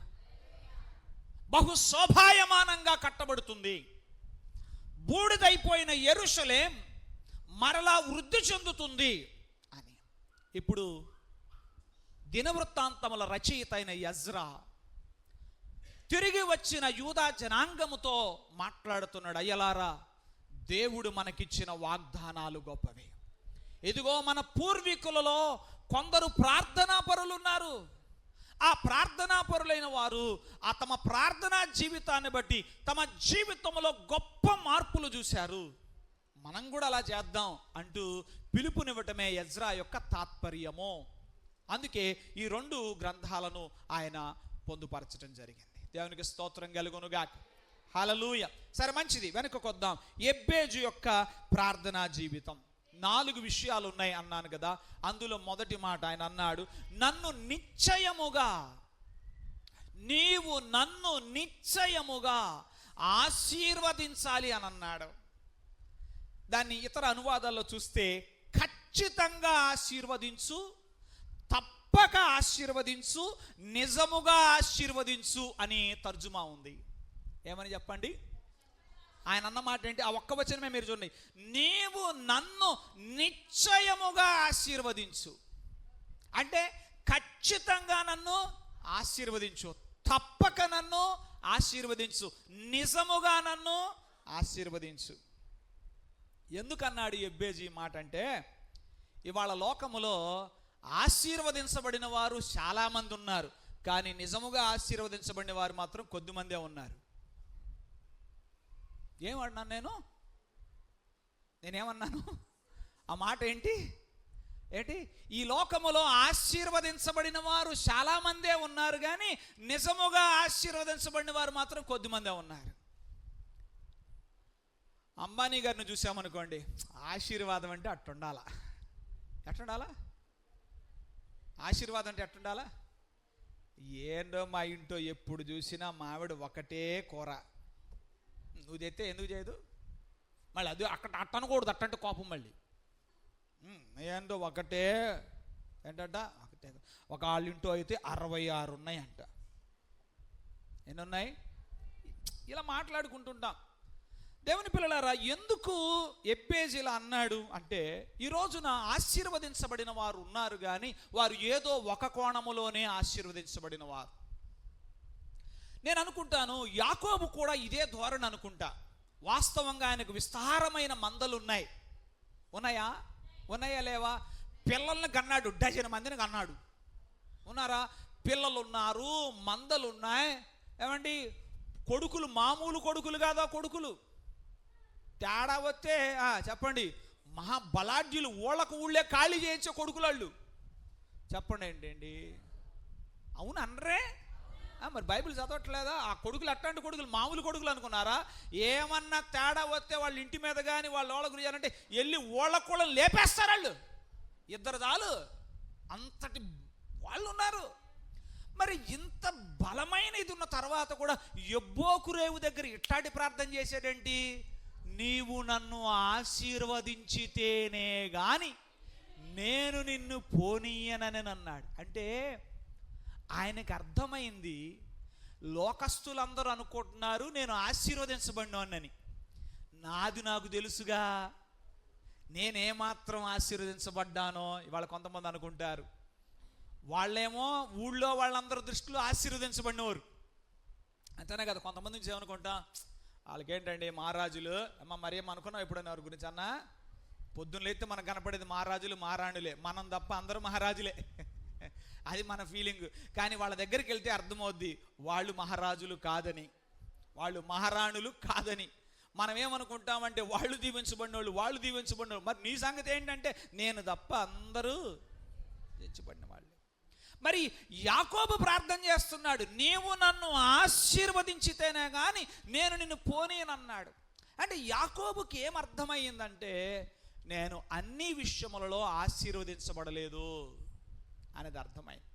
బహు శోభాయమానంగా కట్టబడుతుంది. బూడిదైపోయిన యెరూషలేం మరలా వృద్ధి చెందుతుంది అని. ఇప్పుడు దినవృత్తాంతముల రచయిత అయిన ఎజ్రా తిరిగి వచ్చిన యూదా జనాంగముతో మాట్లాడుతున్నాడు. అయ్యలారా, దేవుడు మనకిచ్చిన వాగ్దానాలు గొప్పవి. ఇదిగో మన పూర్వీకులలో కొందరు ప్రార్థనా పరులు ఉన్నారు. ఆ ప్రార్థనా పరులైన వారు తమ ప్రార్థనా జీవితాన్ని బట్టి తమ జీవితంలో గొప్ప మార్పులు చూశారు. మనం కూడా అలా చేద్దాం అంటూ పిలుపునివ్వటమే ఎజ్రా యొక్క తాత్పర్యము. అందుకే ఈ 2 గ్రంథాలను ఆయన పొందుపరచడం జరిగింది. దేవునికి స్తోత్రం కలుగునుగాక. హల్లెలూయా. సరే, మంచిది, వెనుకకొద్దాం. ఎబ్బేజు యొక్క ప్రార్థనా జీవితం 4 విషయాలు ఉన్నాయి అన్నాను కదా. అందులో మొదటి మాట ఆయన అన్నాడు, నన్ను నిశ్చయముగా, నీవు నన్ను నిశ్చయముగా ఆశీర్వదించాలి అని అన్నాడు. దాన్ని ఇతర అనువాదాల్లో చూస్తే ఖచ్చితంగా ఆశీర్వదించు, తప్పక ఆశీర్వదించు, నిజముగా ఆశీర్వదించు అని తర్జుమా ఉంది. ఏమని చెప్పండి? ఆయన అన్నమాట ఏంటి? ఆ ఒక్క వచనమే మీరు చూడండి. నీవు నన్ను నిశ్చయముగా ఆశీర్వదించు అంటే ఖచ్చితంగా నన్ను ఆశీర్వదించు, తప్పక నన్ను ఆశీర్వదించు, నిజముగా నన్ను ఆశీర్వదించు. ఎందుకన్నాడు ఎబ్బేజీ మాట అంటే, ఇవాళ లోకములో ఆశీర్వదించబడిన వారు చాలామంది ఉన్నారు, కానీ నిజముగా ఆశీర్వదించబడిన వారు మాత్రం కొద్దిమందే ఉన్నారు. ఏమన్నాను నేనేమన్నాను? ఆ మాట ఏంటి? ఈ లోకములో ఆశీర్వదించబడిన వారు చాలామందే ఉన్నారు, కానీ నిజముగా ఆశీర్వదించబడిన వారు మాత్రం కొద్దిమందే ఉన్నారు. అంబానీ గారిని చూసామనుకోండి, ఆశీర్వాదం అంటే అట్టుండాలా? ఎట్టుండాలా? ఆశీర్వాదం అంటే ఎట్టుండాలా? ఏంటో మా ఇంట్లో ఎప్పుడు చూసినా మావిడ ఒకటే కూర, నువ్వు తెస్తే ఎందుకు చేయదు? మళ్ళీ అది అట్టనకూడదు, అట్టంటే కోపం. మళ్ళీ ఏంటో ఒకటే ఏంటంట, ఒకటే. ఒక వాళ్ళ ఇంట్లో అయితే 66 ఉన్నాయంట. ఎన్ని ఉన్నాయి? ఇలా మాట్లాడుకుంటుంటాం. దేవుని పిల్లలారా, ఎందుకు ఎబ్బేజు ఇలా అన్నాడు అంటే, ఈ రోజున ఆశీర్వదించబడిన వారు ఉన్నారు, కానీ వారు ఏదో ఒక కోణములోనే ఆశీర్వదించబడిన వారు. నేను అనుకుంటాను యాకోబు కూడా ఇదే ధోరణి అనుకుంటా. వాస్తవంగా ఆయనకు విస్తారమైన మందలు ఉన్నాయి. ఉన్నాయా లేవా? పిల్లల్ని కన్నాడు, డజన్ మందిని కన్నాడు. ఉన్నారా? పిల్లలు ఉన్నారు, మందలు ఉన్నాయి. ఏమండి, కొడుకులు మామూలు కొడుకులు కాదా? కొడుకులు తేడా వస్తే చెప్పండి, మహాబలాఢ్యులు, ఊళ్ళకు ఊళ్ళే ఖాళీ చేయించే కొడుకులు వాళ్ళు. చెప్పండి ఏంటండి, అవును అనరే? మరి బైబిల్ చదవట్లేదా? ఆ కొడుకులు అట్లాంటి కొడుకులు మామూలు కొడుకులు అనుకున్నారా? ఏమన్నా తేడా వస్తే వాళ్ళ ఇంటి మీద కానీ వాళ్ళ వాళ్ళకు చేయాలంటే వెళ్ళి ఓళ్ళ కూడా లేపేస్తారు వాళ్ళు. ఇద్దరు చాలు, అంతటి వాళ్ళు ఉన్నారు. మరి ఇంత బలమైన ఇది ఉన్న తర్వాత కూడా యబ్బోకు రేవు దగ్గర ఇట్లాంటి ప్రార్థన చేశాడేంటి? నీవు నన్ను ఆశీర్వదించితేనే గాని నేను నిన్ను పోనీయనని అన్నాడు. అంటే ఆయనకు అర్థమైంది, లోకస్తులందరూ అనుకుంటున్నారు నేను ఆశీర్వదించబడినోనని, నాది నాకు తెలుసుగా నేనేమాత్రం ఆశీర్వదించబడ్డానో. ఇవాళ కొంతమంది అనుకుంటారు, వాళ్ళేమో ఊళ్ళో వాళ్ళందరూ దృష్టిలో ఆశీర్వదించబడినవారు అంతేనే కదా. కొంతమంది నుంచి ఏమనుకుంటా, వాళ్ళకేంటండి మహారాజులు, అమ్మ మరేం అనుకున్నావు ఎప్పుడైనా వారి గురించి అన్న? పొద్దున్న లేస్తే మనకు కనపడేది మహారాజులు మహారాణులే, మనం తప్ప అందరూ మహారాజులే. అది మన ఫీలింగ్. కానీ వాళ్ళ దగ్గరికి వెళ్తే అర్థమవుద్ది వాళ్ళు మహారాజులు కాదని, వాళ్ళు మహారాణులు కాదని. మనం ఏమనుకుంటామంటే వాళ్ళు దీవించబడిన వాళ్ళు. మరి నీ సంగతి ఏంటంటే నేను తప్ప అందరూ తెచ్చిబడిన వాళ్ళు. మరి యాకోబు ప్రార్థన చేస్తున్నాడు, నీవు నన్ను ఆశీర్వదించితేనే కానీ నేను నిన్ను పోనీయనన్నాడు. అంటే యాకోబుకి ఏమర్థమయ్యిందంటే, నేను అన్ని విషయములలో ఆశీర్వదించబడలేదు అనేది అర్థమైంది.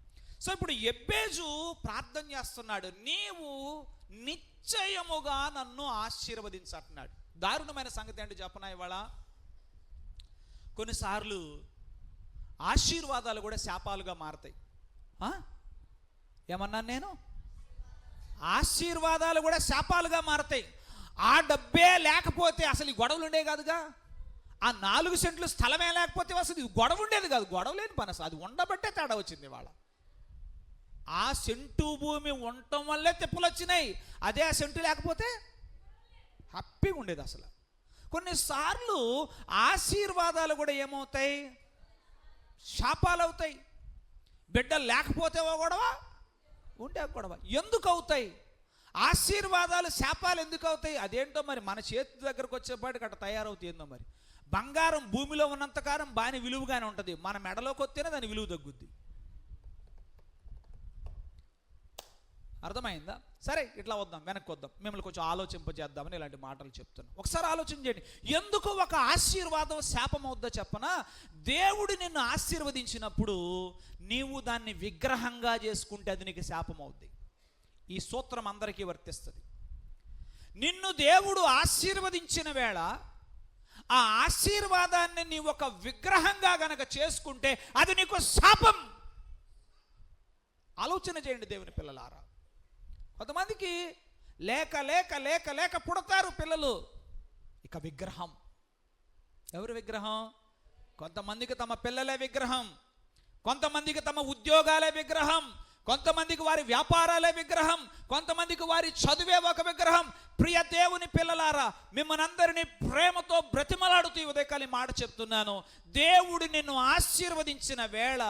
సో ఇప్పుడు ఎబ్బేజు ప్రార్థన చేస్తున్నాడు, నీవు నిశ్చయముగా నన్ను ఆశీర్వదించంటున్నాడు. దారుణమైన సంగతి ఏంటో చెప్పనా? ఇవాళ కొన్నిసార్లు ఆశీర్వాదాలు కూడా శాపాలుగా మారతాయి. ఏమన్నాను నేను? ఆశీర్వాదాలు కూడా శాపాలుగా మారతాయి. ఆ డబ్బే లేకపోతే అసలు ఈ గొడవలు ఉండే కాదుగా. ఆ 4 సెంట్లు స్థలమే లేకపోతే అసలు ఇది గొడవ ఉండేది కాదు. గొడవ లేని పని అసలు. అది ఉండబట్టే తేడా వచ్చింది ఇవాళ. ఆ సెంటు భూమి ఉండటం వల్లే తెప్పులు వచ్చినాయి. అదే ఆ సెంటు లేకపోతే హ్యాపీగా ఉండేది అసలు. కొన్నిసార్లు ఆశీర్వాదాలు కూడా ఏమవుతాయి? శాపాలు అవుతాయి. బిడ్డలు లేకపోతే ఓ గొడవ, ఉంటే గొడవ. ఎందుకు అవుతాయి? ఆశీర్వాదాలు శాపాలు ఎందుకు అవుతాయి? అదేంటో మరి. మన చేతి దగ్గరకు వచ్చేపాటికి అట్లా తయారవుతాయి. ఏందో మరి. బంగారం భూమిలో ఉన్నంతకాలం బాగా విలువగానే ఉంటుంది, మన మెడలోకి వస్తేనే దాని విలువ తగ్గుద్ది. అర్థమైందా? సరే, ఇట్లా వద్దాం, వెనక్కి వద్దాం, మిమ్మల్ని కొంచెం ఆలోచింపజేద్దామని ఇలాంటి మాటలు చెప్తున్నాను. ఒకసారి ఆలోచన చేయండి, ఎందుకు ఒక ఆశీర్వాదం శాపం అవుద్దో చెప్పనా? దేవుడు నిన్ను ఆశీర్వదించినప్పుడు నీవు దాన్ని విగ్రహంగా చేసుకుంటే అది నీకు శాపం అవుద్ది. ఈ సూత్రం అందరికీ వర్తిస్తుంది. నిన్ను దేవుడు ఆశీర్వదించిన వేళ ఆ ఆశీర్వాదాన్ని నీవు ఒక విగ్రహంగా గనక చేసుకుంటే అది నీకు శాపం. ఆలోచన చేయండి దేవుని పిల్లలారా. కొంతమందికి లేక లేక లేక లేక పుడతారు పిల్లలు, ఇక విగ్రహం. ఎవరు విగ్రహం? కొంతమందికి తమ పిల్లలే విగ్రహం, కొంతమందికి తమ ఉద్యోగాలే విగ్రహం, కొంతమందికి వారి వ్యాపారాలే విగ్రహం, కొంతమందికి వారి చదువే ఒక విగ్రహం. ప్రియ దేవుని పిల్లలారా, మిమ్మల్ని అందరినీ ప్రేమతో బ్రతిమలాడుతూ ఉదయకాలి మాట చెప్తున్నాను. దేవుడు నిన్ను ఆశీర్వదించిన వేళ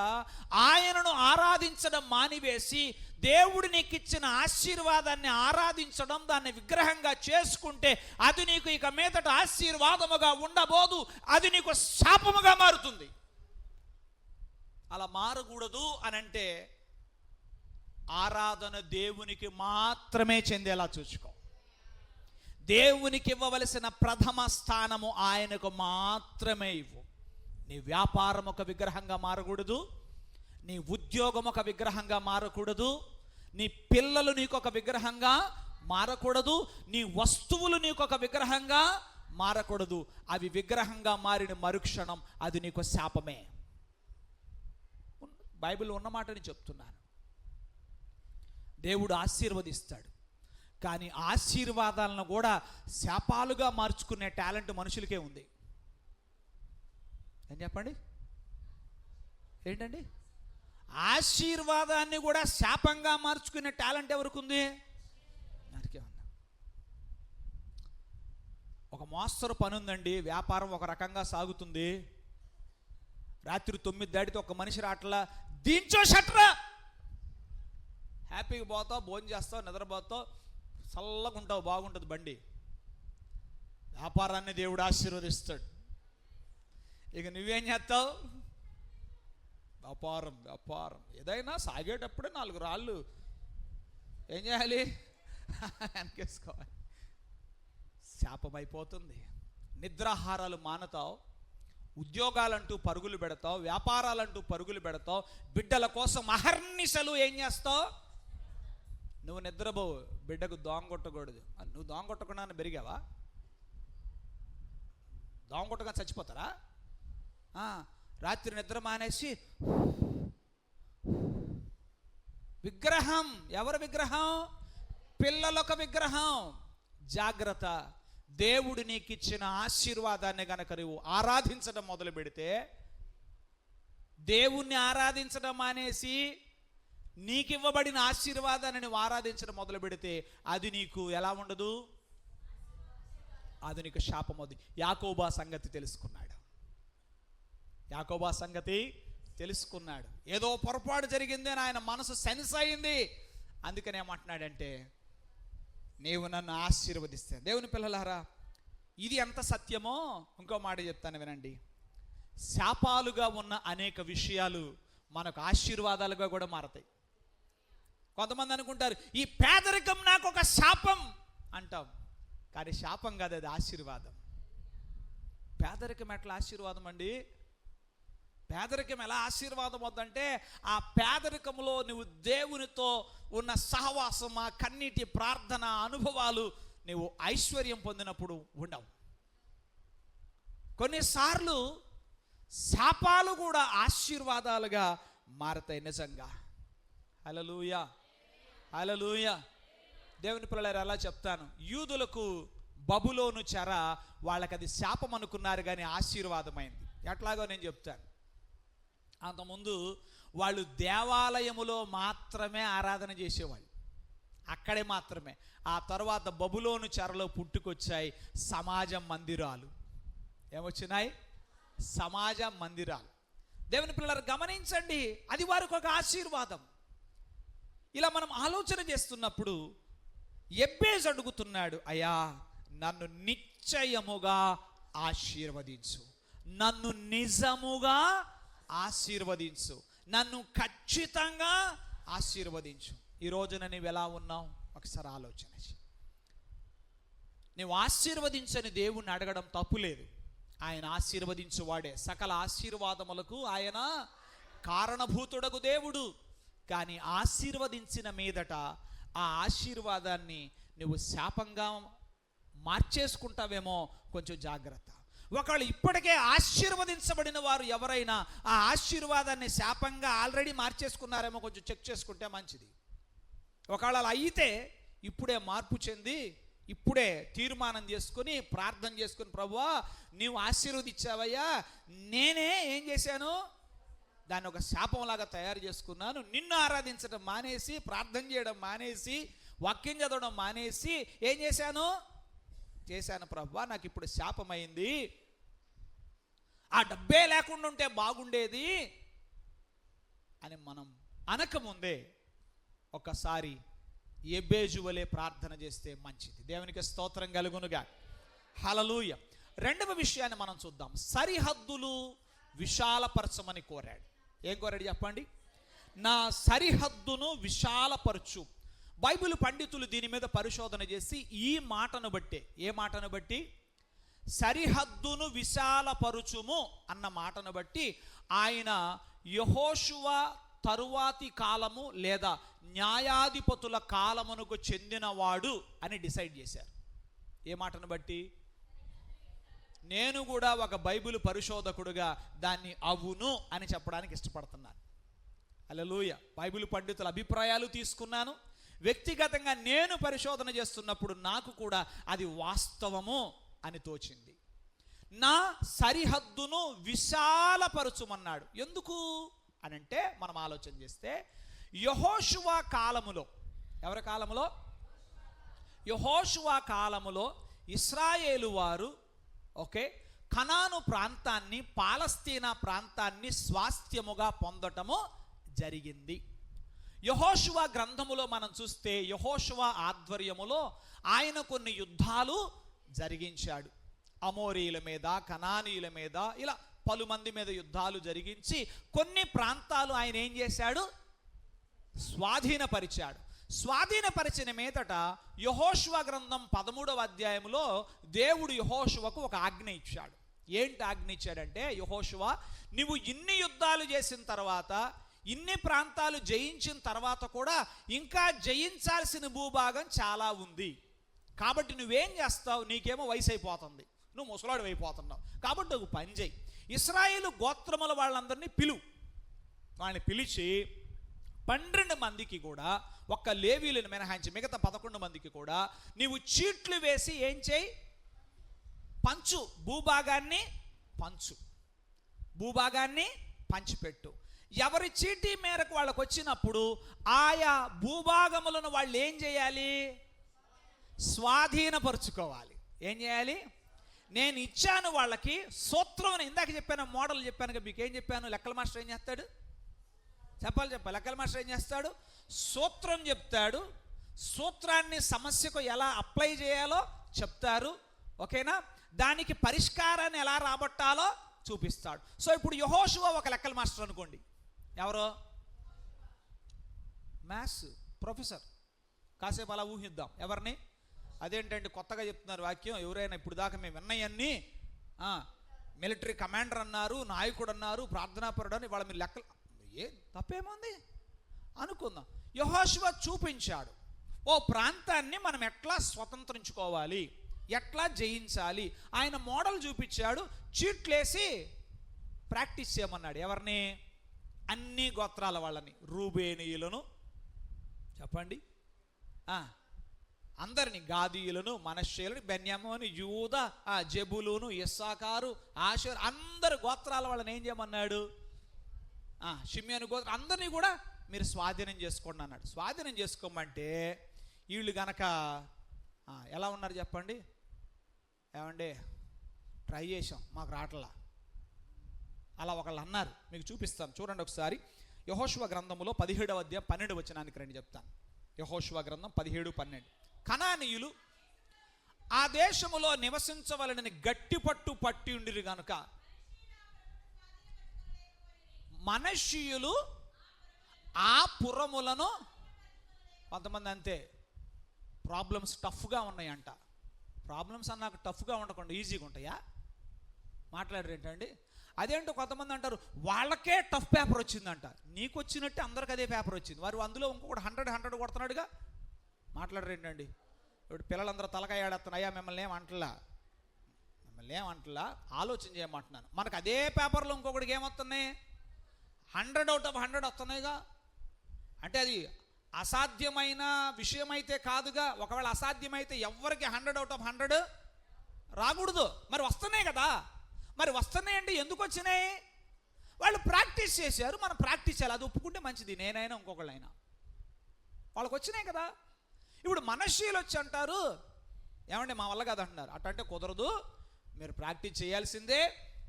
ఆయనను ఆరాధించడం మానివేసి దేవుడు నీకు ఇచ్చిన ఆశీర్వాదాన్ని ఆరాధించడం, దాన్ని విగ్రహంగా చేసుకుంటే అది నీకు ఇక మీదట ఆశీర్వాదముగా ఉండబోదు, అది నీకు శాపముగా మారుతుంది. అలా మారకూడదు అనంటే ఆరాధన దేవునికి మాత్రమే చెందేలా చూసుకో. దేవునికి ఇవ్వవలసిన ప్రథమ స్థానము ఆయనకు మాత్రమే ఇవ్వు. నీ వ్యాపారం ఒక విగ్రహంగా మారకూడదు, నీ ఉద్యోగం ఒక విగ్రహంగా మారకూడదు, నీ పిల్లలు నీకు ఒక విగ్రహంగా మారకూడదు, నీ వస్తువులు నీకు ఒక విగ్రహంగా మారకూడదు. అవి విగ్రహంగా మారిన మరుక్షణం అది నీకు శాపమే. బైబిల్ ఉన్నమాటని చెప్తున్నాను. దేవుడు ఆశీర్వదిస్తాడు, కానీ ఆశీర్వాదాలను కూడా శాపాలుగా మార్చుకునే టాలెంట్ మనుషులకే ఉంది. ఏం చెప్పండి, ఏంటండి? ఆశీర్వాదాన్ని కూడా శాపంగా మార్చుకునే టాలెంట్ ఎవరికి ఉంది? దానికే ఉంది. ఒక మోస్తరు పని ఉందండి, వ్యాపారం ఒక రకంగా సాగుతుంది. రాత్రి 9 దాటితే ఒక మనిషి రాట్లా, దీంచో షట్రా, హ్యాపీగా పోతావు, భోజనం చేస్తావు, నిద్రపోతావు, చల్లగా ఉంటావు, బాగుంటుంది బండి. వ్యాపారాన్ని దేవుడు ఆశీర్వదిస్తాడు. ఇక నువ్వేం చేస్తావు? వ్యాపారం వ్యాపారం ఏదైనా సాగేటప్పుడే 4 రాళ్ళు ఏం చేయాలి? వెనకేసుకోవాలి. శాపమైపోతుంది. నిద్రాహారాలు మానతావు, ఉద్యోగాలంటూ పరుగులు పెడతావు, వ్యాపారాలంటూ పరుగులు పెడతావు, బిడ్డల కోసం అహర్నిశలు ఏం చేస్తావు? నువ్వు నిద్రపోవు, బిడ్డకు దోమ కొట్టకూడదు. నువ్వు దోమ కొట్టకుండా పెరిగావా? దోమ కొట్టగా చచ్చిపోతారా? రాత్రి నిద్ర మానేసి విగ్రహం. ఎవరి విగ్రహం? పిల్లలొక విగ్రహం. జాగ్రత్త. దేవుడు నీకు ఇచ్చిన ఆశీర్వాదాన్ని గనక నువ్వు ఆరాధించడం మొదలు పెడితే, దేవుణ్ణి ఆరాధించడం మానేసి నీకు ఇవ్వబడిన ఆశీర్వాదాన్ని నువ్వు ఆరాధించడం మొదలు పెడితే అది నీకు ఎలా ఉండదు? అది నీకు శాపమవుది. యాకోబా సంగతి తెలుసుకున్నాడు. యాకోబా సంగతి తెలుసుకున్నాడు. ఏదో పొరపాటు జరిగింది అని ఆయన మనసు సెన్స్ అయింది. అందుకని ఏమంటున్నాడంటే, నీవు నన్ను ఆశీర్వదిస్తే. దేవుని పిల్లలారా, ఇది ఎంత సత్యమో ఇంకో మాట చెప్తాను వినండి. శాపాలుగా ఉన్న అనేక విషయాలు మనకు ఆశీర్వాదాలుగా కూడా మారతాయి. కొంతమంది అనుకుంటారు, ఈ పేదరికం నాకు ఒక శాపం అంటాం, కానీ శాపం కాదు, అది ఆశీర్వాదం. పేదరికం ఎట్లా ఆశీర్వాదం అండి? పేదరికం ఎలా ఆశీర్వాదం అవుతుందంటే, ఆ పేదరికంలో నువ్వు దేవునితో ఉన్న సహవాసం, ఆ కన్నీటి ప్రార్థన అనుభవాలు నువ్వు ఐశ్వర్యం పొందినప్పుడు ఉండవు. కొన్నిసార్లు శాపాలు కూడా ఆశీర్వాదాలుగా మారతాయి నిజంగా. హల్లెలూయా, హల్లెలూయా. దేవుని పిల్లలారా, అలా చెప్తాను. యూదులకు బబులోను చెర వాళ్ళకి అది శాపం అనుకున్నారు, కానీ ఆశీర్వాదమైంది. ఎట్లాగో నేను చెప్తాను. అంతకుముందు వాళ్ళు దేవాలయములో మాత్రమే ఆరాధన చేసేవాళ్ళు, అక్కడే మాత్రమే. ఆ తర్వాత బబులోను చెరలో పుట్టుకొచ్చాయి సమాజ మందిరాలు. ఏమొచ్చినాయి? సమాజ మందిరాలు. దేవుని పిల్లలు గమనించండి, అది వారికి ఒక ఆశీర్వాదం. ఇలా మనం ఆలోచన చేస్తున్నప్పుడు ఎబ్బేజు అడుగుతున్నాడు, అయ్యా నన్ను నిశ్చయముగా ఆశీర్వదించు, నన్ను నిజముగా ఆశీర్వదించు, నన్ను ఖచ్చితంగా ఆశీర్వదించు. ఈ రోజున నీవు ఎలా ఉన్నావు ఒకసారి ఆలోచన చేయి. నీవు ఆశీర్వదించని దేవుణ్ణి అడగడం తప్పులేదు. ఆయన ఆశీర్వదించువాడే. సకల ఆశీర్వాదములకు ఆయన కారణభూతుడగు దేవుడు. కానీ ఆశీర్వదించిన మీదట ఆ ఆశీర్వాదాన్ని నువ్వు శాపంగా మార్చేసుకుంటావేమో, కొంచెం జాగ్రత్త. ఒకళ్ళు ఇప్పటికే ఆశీర్వదించబడిన వారు ఎవరైనా ఆ ఆశీర్వాదాన్ని శాపంగా ఆల్రెడీ మార్చేసుకున్నారేమో, కొంచెం చెక్ చేసుకుంటే మంచిది. ఒకవేళ అలా అయితే ఇప్పుడే మార్పు చెంది, ఇప్పుడే తీర్మానం చేసుకుని ప్రార్థన చేసుకుని, ప్రభువా నీవు ఆశీర్వదించావయ్యా, నేనే ఏం చేశాను? దాన్ని ఒక శాపంలాగా తయారు చేసుకున్నాను. నిన్ను ఆరాధించడం మానేసి, ప్రార్థన చేయడం మానేసి, వాక్యం చదవడం మానేసి ఏం చేశాను ప్రభువా, నాకు ఇప్పుడు శాపమైంది, ఆ డబ్బే లేకుండా ఉంటే బాగుండేది అని మనం అనకముందే ఒకసారి ఎబేజు వలె ప్రార్థన చేస్తే మంచిది. దేవునికి స్తోత్రం కలుగునుగా. హల్లెలూయా. రెండవ విషయాన్ని మనం చూద్దాం. సరిహద్దులు విశాలపరచమని కోరాడు. ఏం కోరాడు చెప్పండి? నా సరిహద్దును విశాలపరచు. బైబిల్ పండితులు దీని మీద పరిశోధన చేసి ఈ మాటను బట్టి, ఏ మాటను బట్టి? సరిహద్దును విశాలపరుచుము అన్న మాటను బట్టి ఆయన యెహోషువ తరువాతి కాలము లేదా న్యాయాధిపతుల కాలమునకు చెందినవాడు అని డిసైడ్ చేశారు. ఏ మాటను బట్టి? నేను కూడా ఒక బైబిల్ పరిశోధకుడుగా దాన్ని అవును అని చెప్పడానికి ఇష్టపడుతున్నాను. హల్లెలూయా. బైబిల్ పండితుల అభిప్రాయాలు తీసుకున్నాను. వ్యక్తిగతంగా నేను పరిశోధన చేస్తున్నప్పుడు నాకు కూడా అది వాస్తవము అని తోచింది. నా సరిహద్దును విశాలపరచుమన్నాడు. ఎందుకు అనంటే మనం ఆలోచన చేస్తే యెహోషువ కాలములో, ఎవరి కాలములో? యెహోషువ కాలములో ఇశ్రాయేలు వారు కనాను ప్రాంతాన్ని, పాలస్తీనా ప్రాంతాన్ని స్వాస్థ్యముగా పొందటము జరిగింది. యెహోషువ గ్రంథములో మనం చూస్తే యెహోషువ ఆధ్వర్యములో ఆయన కొన్ని యుద్ధాలు జరిగించాడు. అమోరీల మీద, కనానీయుల మీద, ఇలా పలుమంది మీద యుద్ధాలు జరిగించి కొన్ని ప్రాంతాలు ఆయన ఏం చేశాడు? స్వాధీనపరిచాడు. స్వాధీనపరిచిన మీదట యెహోషువ గ్రంథం 13వ అధ్యాయంలో దేవుడు యెహోషువకు ఒక ఆజ్ఞ ఇచ్చాడు. ఏంటి ఆజ్ఞ ఇచ్చాడంటే, యెహోషువ, నువ్వు ఇన్ని యుద్ధాలు చేసిన తర్వాత, ఇన్ని ప్రాంతాలు జయించిన తర్వాత కూడా ఇంకా జయించాల్సిన భూభాగం చాలా ఉంది. కాబట్టి నువ్వేం చేస్తావు? నీకేమో వయసు అయిపోతుంది, నువ్వు ముసలాడు అయిపోతున్నావు. కాబట్టి ఒక పని చేయి, ఇశ్రాయేలు గోత్రముల వాళ్ళందరినీ వాళ్ళని పిలిచి 12 మందికి కూడా, ఒక్క లేవీలను మినహాయించి మిగతా 11 మందికి కూడా నీవు చీట్లు వేసి ఏం చేయి? పంచు, భూభాగాన్ని పంచిపెట్టు. ఎవరి చీటీ మేరకు వాళ్ళకు వచ్చినప్పుడు ఆయా భూభాగములను వాళ్ళు ఏం చేయాలి? స్వాధీనపరుచుకోవాలి. ఏం చేయాలి? నేను ఇచ్చాను వాళ్ళకి సూత్రం. ఇందాక చెప్పాను, మోడల్ చెప్పాను. మీకు ఏం చెప్పాను? లెక్కల మాస్టర్ ఏం చేస్తాడు? చెప్పాలి. లెక్కల మాస్టర్ ఏం చేస్తాడు? సూత్రం చెప్తాడు. సూత్రాన్ని సమస్యకు ఎలా అప్లై చేయాలో చెప్తారు. ఓకేనా? దానికి పరిష్కారాన్ని ఎలా రాబట్టాలో చూపిస్తాడు. సో ఇప్పుడు యెహోషువ ఒక లెక్కల మాస్టర్ అనుకోండి. ఎవరో మ్యాథ్స్ ప్రొఫెసర్. కాసేపు అలా ఊహిద్దాం. ఎవరిని? అదేంటంటే కొత్తగా చెప్తున్నారు వాక్యం. ఎవరైనా ఇప్పుడు దాకా మేము విన్నయన్నీ మిలిటరీ కమాండర్ అన్నారు, నాయకుడు అన్నారు, ప్రార్థనాపరుడు అని, వాళ్ళ మీరు లెక్కలు, ఏ తప్పేముంది అనుకుందాం. యెహోషువ చూపించాడు ఓ ప్రాంతాన్ని మనం ఎట్లా స్వతంత్రించుకోవాలి, ఎట్లా జయించాలి. ఆయన మోడల్ చూపించాడు. చీట్లేసి ప్రాక్టీస్ చేయమన్నాడు. ఎవరిని? అన్ని గోత్రాల వాళ్ళని, రూబేనీయులను చెప్పండి, అందరిని, గాదీయులను, మనష్షేయులను, బెన్యామీను, యూదా, జెబులూను, ఇస్సాకారు, ఆషేరు, అందరు గోత్రాల వాళ్ళని ఏం చేయమన్నాడు? షిమ్యోను గోత్రం అందరినీ కూడా మీరు స్వాధీనం చేసుకోండి అన్నాడు. స్వాధీనం చేసుకోమంటే వీళ్ళు గనక ఎలా ఉన్నారు చెప్పండి? ఏమండి ట్రై చేసాం, మాకు రావట్లా, అలా ఒకళ్ళు అన్నారు. మీకు చూపిస్తాను, చూడండి ఒకసారి. యెహోషువ గ్రంథములో 17వ అధ్యాయం 12వ వచనానికి రండి, చెప్తాను. యెహోషువ గ్రంథం 17:12. కనానీయులు ఆ దేశములో నివసించవలనని గట్టి పట్టి ఉండిరి గనుక మనష్షీయులు ఆ పురములను, కొంతమంది అంతే ప్రాబ్లమ్స్ టఫ్గా ఉన్నాయంట. ప్రాబ్లమ్స్ అన్నాక టఫ్గా ఉండకుండా ఈజీగా ఉంటాయా? మాట్లాడరు ఏంటండి? అదేంటో కొంతమంది అంటారు వాళ్ళకే టఫ్ పేపర్ వచ్చిందంట. నీకు వచ్చినట్టు అందరికి అదే పేపర్ వచ్చింది, వారు అందులో ఇంకొకటి 100 కొడుతున్నాడుగా. మాట్లాడరు ఏంటండి? ఇప్పుడు పిల్లలందరూ తలకాయ ఆడేస్తున్నారు. అయ్యా మిమ్మల్ని ఏమంటలా ఆలోచన చేయమంటున్నాను. మనకు అదే పేపర్లో ఇంకొకటికి ఏమొస్తున్నాయి? 100 out of 100 వస్తున్నాయిగా. అంటే అది అసాధ్యమైన విషయం అయితే కాదుగా. ఒకవేళ అసాధ్యమైతే ఎవరికి 100 out of 100 రాకూడదు. మరి వస్తున్నాయి కదా. మరి వస్తున్నాయండి, ఎందుకు వచ్చినాయి? వాళ్ళు ప్రాక్టీస్ చేశారు, మనం ప్రాక్టీస్ చేయాలి. అది ఒప్పుకుంటే మంచిది, నేనైనా ఇంకొకళ్ళైనా. వాళ్ళకి వచ్చినాయి కదా. ఇప్పుడు మనశ్శీలు వచ్చి అంటారు, ఏమంటే మా వల్ల కాదు అంటున్నారు. అటంటే కుదరదు, మీరు ప్రాక్టీస్ చేయాల్సిందే,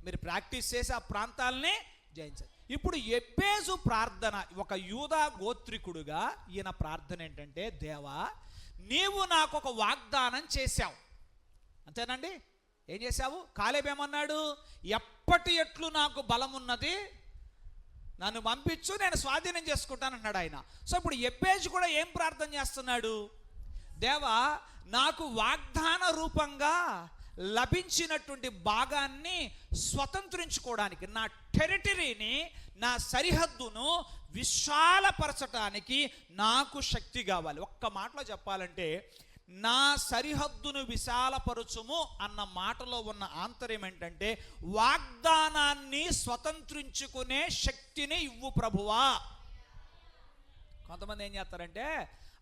మీరు ప్రాక్టీస్ చేసి ఆ ప్రాంతాలని జయించాలి. ఇప్పుడు ఎబ్బేజు ప్రార్థన, ఒక యూదా గోత్రికుడుగా ఈయన ప్రార్థన ఏంటంటే, దేవా నీవు నాకు ఒక వాగ్దానం చేశావు, అంతేనండి. ఏం చేశావు? కాలేబు ఏమన్నాడు? ఎప్పటి ఎట్లు నాకు బలం ఉన్నది, నన్ను పంపించు, నేను స్వాధీనం చేసుకుంటాను అన్నాడు ఆయన. సో ఇప్పుడు ఎబ్బేజు కూడా ఏం ప్రార్థన చేస్తున్నాడు? దేవా నాకు వాగ్దాన రూపంగా లభించినటువంటి భాగాన్ని స్వతంత్రించుకోవడానికి, నా టెరిటరీని, నా సరిహద్దును విశాలపరచడానికి నాకు శక్తి కావాలి. ఒక్క మాటలో చెప్పాలంటే, నా సరిహద్దును విశాలపరచుము అన్న మాటలో ఉన్న ఆంతర్యం ఏంటంటే, వాగ్దానాన్ని స్వతంత్రించుకునే శక్తిని ఇవ్వు ప్రభువా. కొంతమంది ఏం చేస్తారంటే,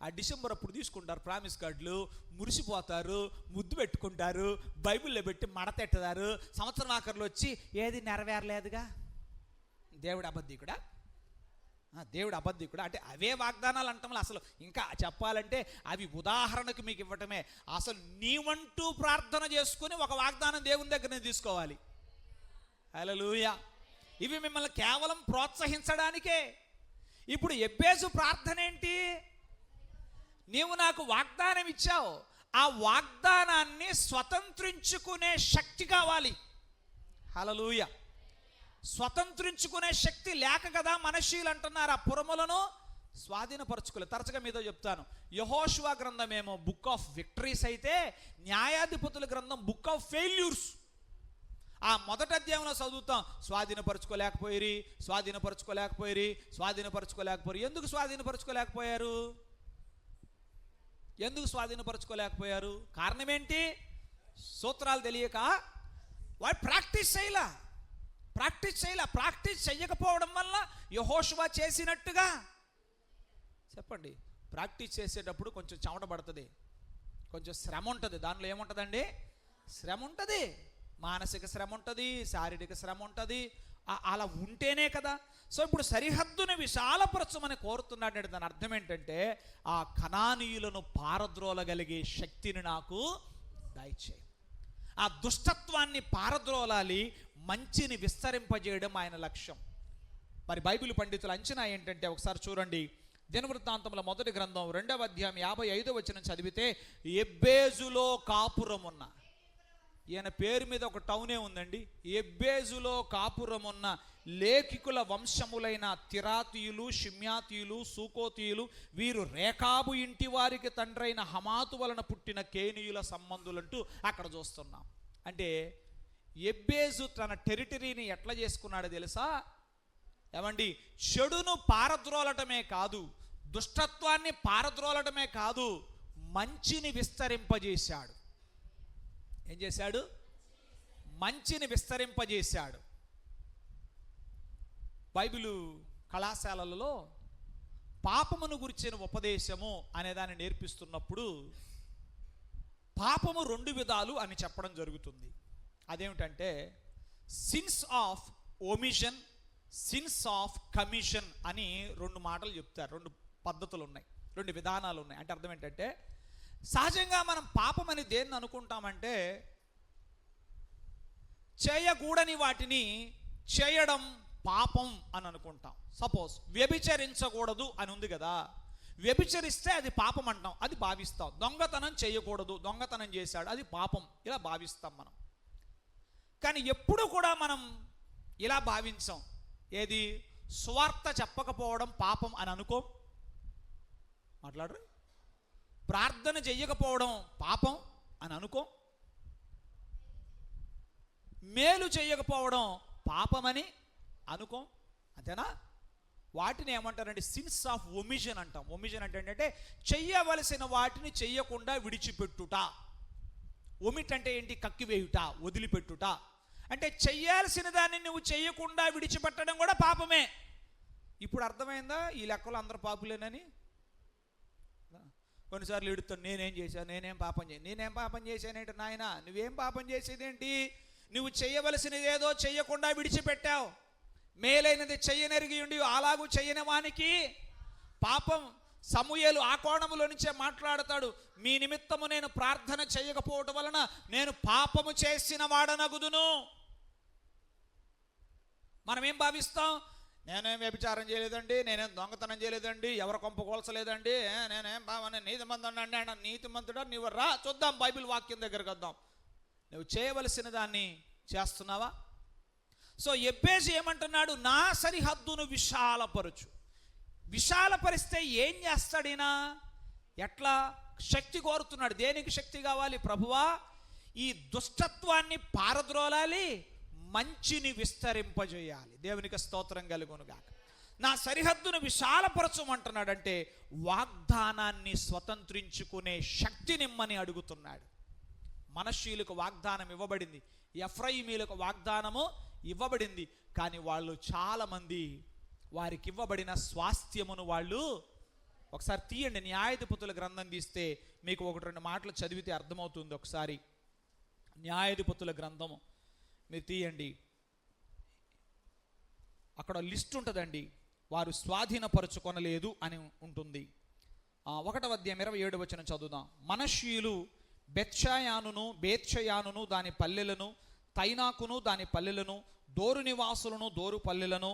ఆ డిసెంబర్ అప్పుడు తీసుకుంటారు ప్రామిస్ కార్డులు, మురిసిపోతారు, ముద్దు పెట్టుకుంటారు, బైబిల్లో పెట్టి మడతెట్టదారు, సంవత్సరం ఆఖరిలో వచ్చి ఏది నెరవేరలేదుగా. దేవుడు అబద్ధికుడా? దేవుడు అబద్ధికుడా? అంటే అవే వాగ్దానాలు అంటాం. అసలు ఇంకా చెప్పాలంటే అవి ఉదాహరణకు మీకు ఇవ్వటమే. అసలు నీవంటూ ప్రార్థన చేసుకుని ఒక వాగ్దానం దేవుని దగ్గర తీసుకోవాలి. హల్లెలూయా. ఇవి మిమ్మల్ని కేవలం ప్రోత్సహించడానికే. ఇప్పుడు ఎబ్బేజు ప్రార్థన ఏంటి? నీవు నాకు వాగ్దానం ఇచ్చావు, ఆ వాగ్దానాన్ని స్వతంత్రించుకునే శక్తి కావాలి. హల్లెలూయా. స్వతంత్రించుకునే శక్తి లేక కదా మనశ్శీలు అంటున్నారు ఆ పురములను స్వాధీనపరచుకోలేదు. తరచుగా మీతో చెప్తాను, యెహోషువ గ్రంథం ఏమో బుక్ ఆఫ్ విక్టరీస్ అయితే, న్యాయాధిపతుల గ్రంథం బుక్ ఆఫ్ ఫెయిల్యూర్స్. ఆ మొదటి అధ్యాయంలో చదువుతాం, స్వాధీనపరచుకోలేకపోయి. ఎందుకు స్వాధీనపరచుకోలేకపోయారు? కారణం ఏంటి? సూత్రాలు తెలియక వాడు ప్రాక్టీస్ చేయకపోవడం వల్ల యెహోషువ చేసినట్టుగా. చెప్పండి, ప్రాక్టీస్ చేసేటప్పుడు కొంచెం చెమట పడుతుంది, కొంచెం శ్రమ ఉంటుంది. దానిలో ఏముంటుందండి? శ్రమ ఉంటుంది, మానసిక శ్రమ ఉంటుంది, శారీరక శ్రమ ఉంటుంది. అలా ఉంటేనే కదా. సో ఇప్పుడు సరిహద్దుని విశాలపరచమని కోరుతున్నాడు. దాని అర్థం ఏంటంటే, ఆ కనానీయులను పారద్రోలగలిగే శక్తిని నాకు దయచేయి. ఆ దుష్టత్వాన్ని పారద్రోలాలి, మంచిని విస్తరింపజేయడం ఆయన లక్ష్యం. మరి బైబిల్ పండితుల అంచనా ఏంటంటే, ఒకసారి చూడండి, దినవృత్తాంతముల మొదటి గ్రంథం 2వ అధ్యాయం 55వ వచనం చదివితే, ఎబ్బేజులో కాపురమున్న, ఈయన పేరు మీద ఒక టౌనే ఉందండి, ఎబ్బేజులో కాపురమున్న లేఖికుల వంశములైన తిరాతీయులు, షిమ్యాతీయులు, సూకోతీయులు, వీరు రేకాబు ఇంటి వారికి తండ్రైన హమాతు వలన పుట్టిన కేనీయుల సంబంధులంటూ అక్కడ చూస్తున్నాం. అంటే ఎబ్బేజు తన టెరిటరీని ఎట్లా చేసుకున్నాడో తెలుసా? ఏమండి, చెడును పారద్రోలటమే కాదు, దుష్టత్వాన్ని పారద్రోలటమే కాదు, మంచిని విస్తరింపజేశాడు. ఏం చేశాడు? మంచిని విస్తరింపజేశాడు. బైబిలు కళాశాలలలో పాపమును గురించిన ఉపదేశము అనేదాన్ని నేర్పిస్తున్నప్పుడు పాపము 2 విధాలు అని చెప్పడం జరుగుతుంది. అదేమిటంటే, since of omission, since of commission అని 2 మాటలు చెప్తారు. 2 పద్ధతులు ఉన్నాయి, 2 విధానాలు ఉన్నాయి. అంటే అర్థం ఏంటంటే, సహజంగా మనం పాపం అని దేన్ని అనుకుంటామంటే, చేయకూడని వాటిని చేయడం పాపం అని అనుకుంటాం. సపోజ్ వ్యభిచరించకూడదు అని ఉంది కదా, వ్యభిచరిస్తే అది పాపం అంటాం, అది భావిస్తాం. దొంగతనం చేయకూడదు, దొంగతనం చేశాడు, అది పాపం, ఇలా భావిస్తాం మనం. కానీ ఎప్పుడు కూడా మనం ఇలా భావించాం. ఏది? సువార్త చెప్పకపోవడం పాపం అని అనుకో. మాట్లాడరు. ప్రార్థన చెయ్యకపోవడం పాపం అని అనుకో. మేలు చెయ్యకపోవడం పాపమని అనుకో. అంతేనా? వాటిని ఏమంటారంటే సిన్స్ ఆఫ్ ఒమిషన్ అంటాం. ఒమిషన్ అంటే ఏంటంటే, చెయ్యవలసిన వాటిని చెయ్యకుండా విడిచిపెట్టుట. ఒమిట్ అంటే ఏంటి? కక్కివేయుట, వదిలిపెట్టుట. అంటే చెయ్యాల్సిన దాన్ని నువ్వు చెయ్యకుండా విడిచిపెట్టడం కూడా పాపమే. ఇప్పుడు అర్థమైందా ఈ లెక్కలో అందరూ పాపులేనని? కొన్నిసార్లు ఎడుతాను, నేనేం చేశాను, నేనేం పాపం చేశానేంటి నాయన? నువ్వేం పాపం చేసేదేంటి? నువ్వు చేయవలసినది ఏదో చెయ్యకుండా విడిచిపెట్టావు. మేలైనది చెయ్యనెరిగి ఉండి అలాగూ చెయ్యని వానికి పాపం. సమూయేలు ఆ కోణములో నుంచే మాట్లాడతాడు, మీ నిమిత్తము నేను ప్రార్థన చేయకపోవటం వలన నేను పాపము చేసిన వాడనగుదును. మనం ఏం భావిస్తాం? నేనేం వ్యభిచారం చేయలేదండి, నేనేం దొంగతనం చేయలేదండి, ఎవరు కొంప కోల్చలేదండి, నేనేం బావని నీతిమంతుడు అండి. నీతిమంతుడా నీవు రా చూద్దాం, బైబిల్ వాక్యం దగ్గరకు వద్దాం. నువ్వు చేయవలసిన దాన్ని చేస్తున్నావా? సో ఎబ్బేజు ఏమంటున్నాడు? నా సరిహద్దును విశాలపరచు. విశాలపరిస్తే ఏం చేస్తాడినా? ఎట్లా? శక్తి కోరుతున్నాడు. దేనికి శక్తి కావాలి? ప్రభువా, ఈ దుష్టత్వాన్ని పారద్రోలాలి, మంచిని విస్తరింపజేయాలి. దేవునికి స్తోత్రం కలుగునుగాక. నా సరిహద్దును విశాలపరచమంటున్నాడంటే వాగ్దానాన్ని స్వతంత్రించుకునే శక్తినిమ్మని అడుగుతున్నాడు. మనష్షీయులకు వాగ్దానం ఇవ్వబడింది, ఎఫ్రాయిమీలకు వాగ్దానము ఇవ్వబడింది. కానీ వాళ్ళు చాలామంది వారికి ఇవ్వబడిన స్వాస్థ్యమును వాళ్ళు, ఒకసారి తీయండి న్యాయాధిపతుల గ్రంథం తీస్తే మీకు 1-2 మాటలు చదివితే అర్థమవుతుంది. ఒకసారి న్యాయాధిపతుల గ్రంథము మీరు తీయండి, అక్కడ లిస్ట్ ఉంటుందండి. వారు స్వాధీనపరచుకొనలేదు అని ఉంటుంది. 1వ అధ్యాయం 27వ వచనం చదువుదాం. మనష్షీయులు బేత్షయానును దాని పల్లెలను, తైనాకును దాని పల్లెలను, దోరు నివాసులను దోరు పల్లెలను,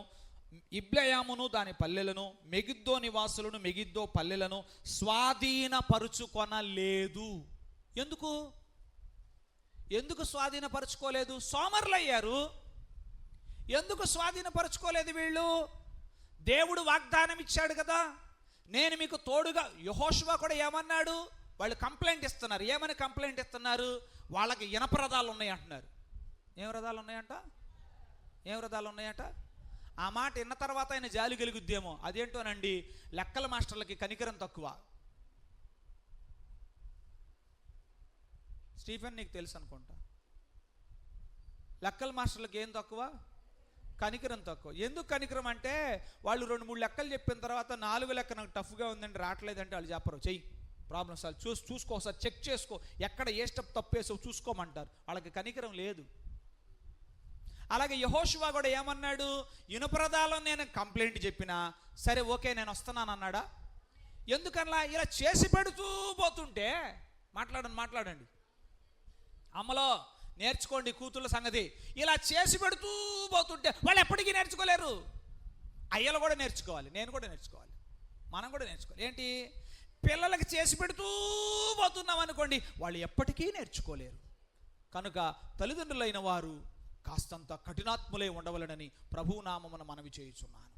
ఇబ్లయామును దాని పల్లెలను, మెగిద్దో నివాసులను మెగిద్దో పల్లెలను స్వాధీనపరుచుకొనలేదు. ఎందుకు స్వాధీనపరచుకోలేదు? సోమరులయ్యారు. ఎందుకు స్వాధీనపరచుకోలేదు వీళ్ళు? దేవుడు వాగ్దానం ఇచ్చాడు కదా, నేను మీకు తోడుగా. యెహోషువ కూడా ఏమన్నాడు? వాళ్ళు కంప్లైంట్ ఇస్తున్నారు. ఏమని కంప్లైంట్ ఇస్తున్నారు? వాళ్ళకి ఇనప రథాలు ఉన్నాయి అంటున్నారు. ఏం రథాలు ఉన్నాయంట? ఆ మాట విన్న తర్వాత ఆయన జాలి కలుగుద్దేమో. అదేంటోనండి, లెక్కల మాస్టర్లకి కనికరం తక్కువ. స్టీఫెన్ నీకు తెలుసు అనుకుంటా. లెక్కల మాస్టర్లకి ఏం తక్కువ? కనికరం తక్కువ. ఎందుకు కనికరం అంటే, వాళ్ళు 2-3 లెక్కలు చెప్పిన తర్వాత 4వ లెక్క నాకు టఫ్గా ఉందండి, రావట్లేదంటే వాళ్ళు చెప్పరు. చెయ్యి ప్రాబ్లం సార్ చూసుకో, ఒకసారి చెక్ చేసుకో, ఎక్కడ ఏ స్టెప్ తప్పేసో చూసుకోమంటారు. వాళ్ళకి కనికరం లేదు. అలాగే యెహోషువ కూడా ఏమన్నాడు? ఇనుపరదాలో నేను కంప్లైంట్ చెప్పినా సరే ఓకే నేను వస్తున్నాను అన్నాడా? ఎందుకన్నా? ఇలా చేసి పెడుతూ పోతుంటే మాట్లాడండి అమ్మలో నేర్చుకోండి కూతుళ్ళ సంగతి. ఇలా చేసి పెడుతూ పోతుంటే వాళ్ళు ఎప్పటికీ నేర్చుకోలేరు. అయ్యలు కూడా నేర్చుకోవాలి, నేను కూడా నేర్చుకోవాలి, మనం కూడా నేర్చుకోవాలి. ఏంటి? పిల్లలకి చేసి పెడుతూ పోతున్నాం అనుకోండి, వాళ్ళు ఎప్పటికీ నేర్చుకోలేరు. కనుక తల్లిదండ్రులైన వారు కాస్తంత కఠినాత్ములై ఉండవలనని ప్రభువు నామమున మనవి చేయుచున్నాను.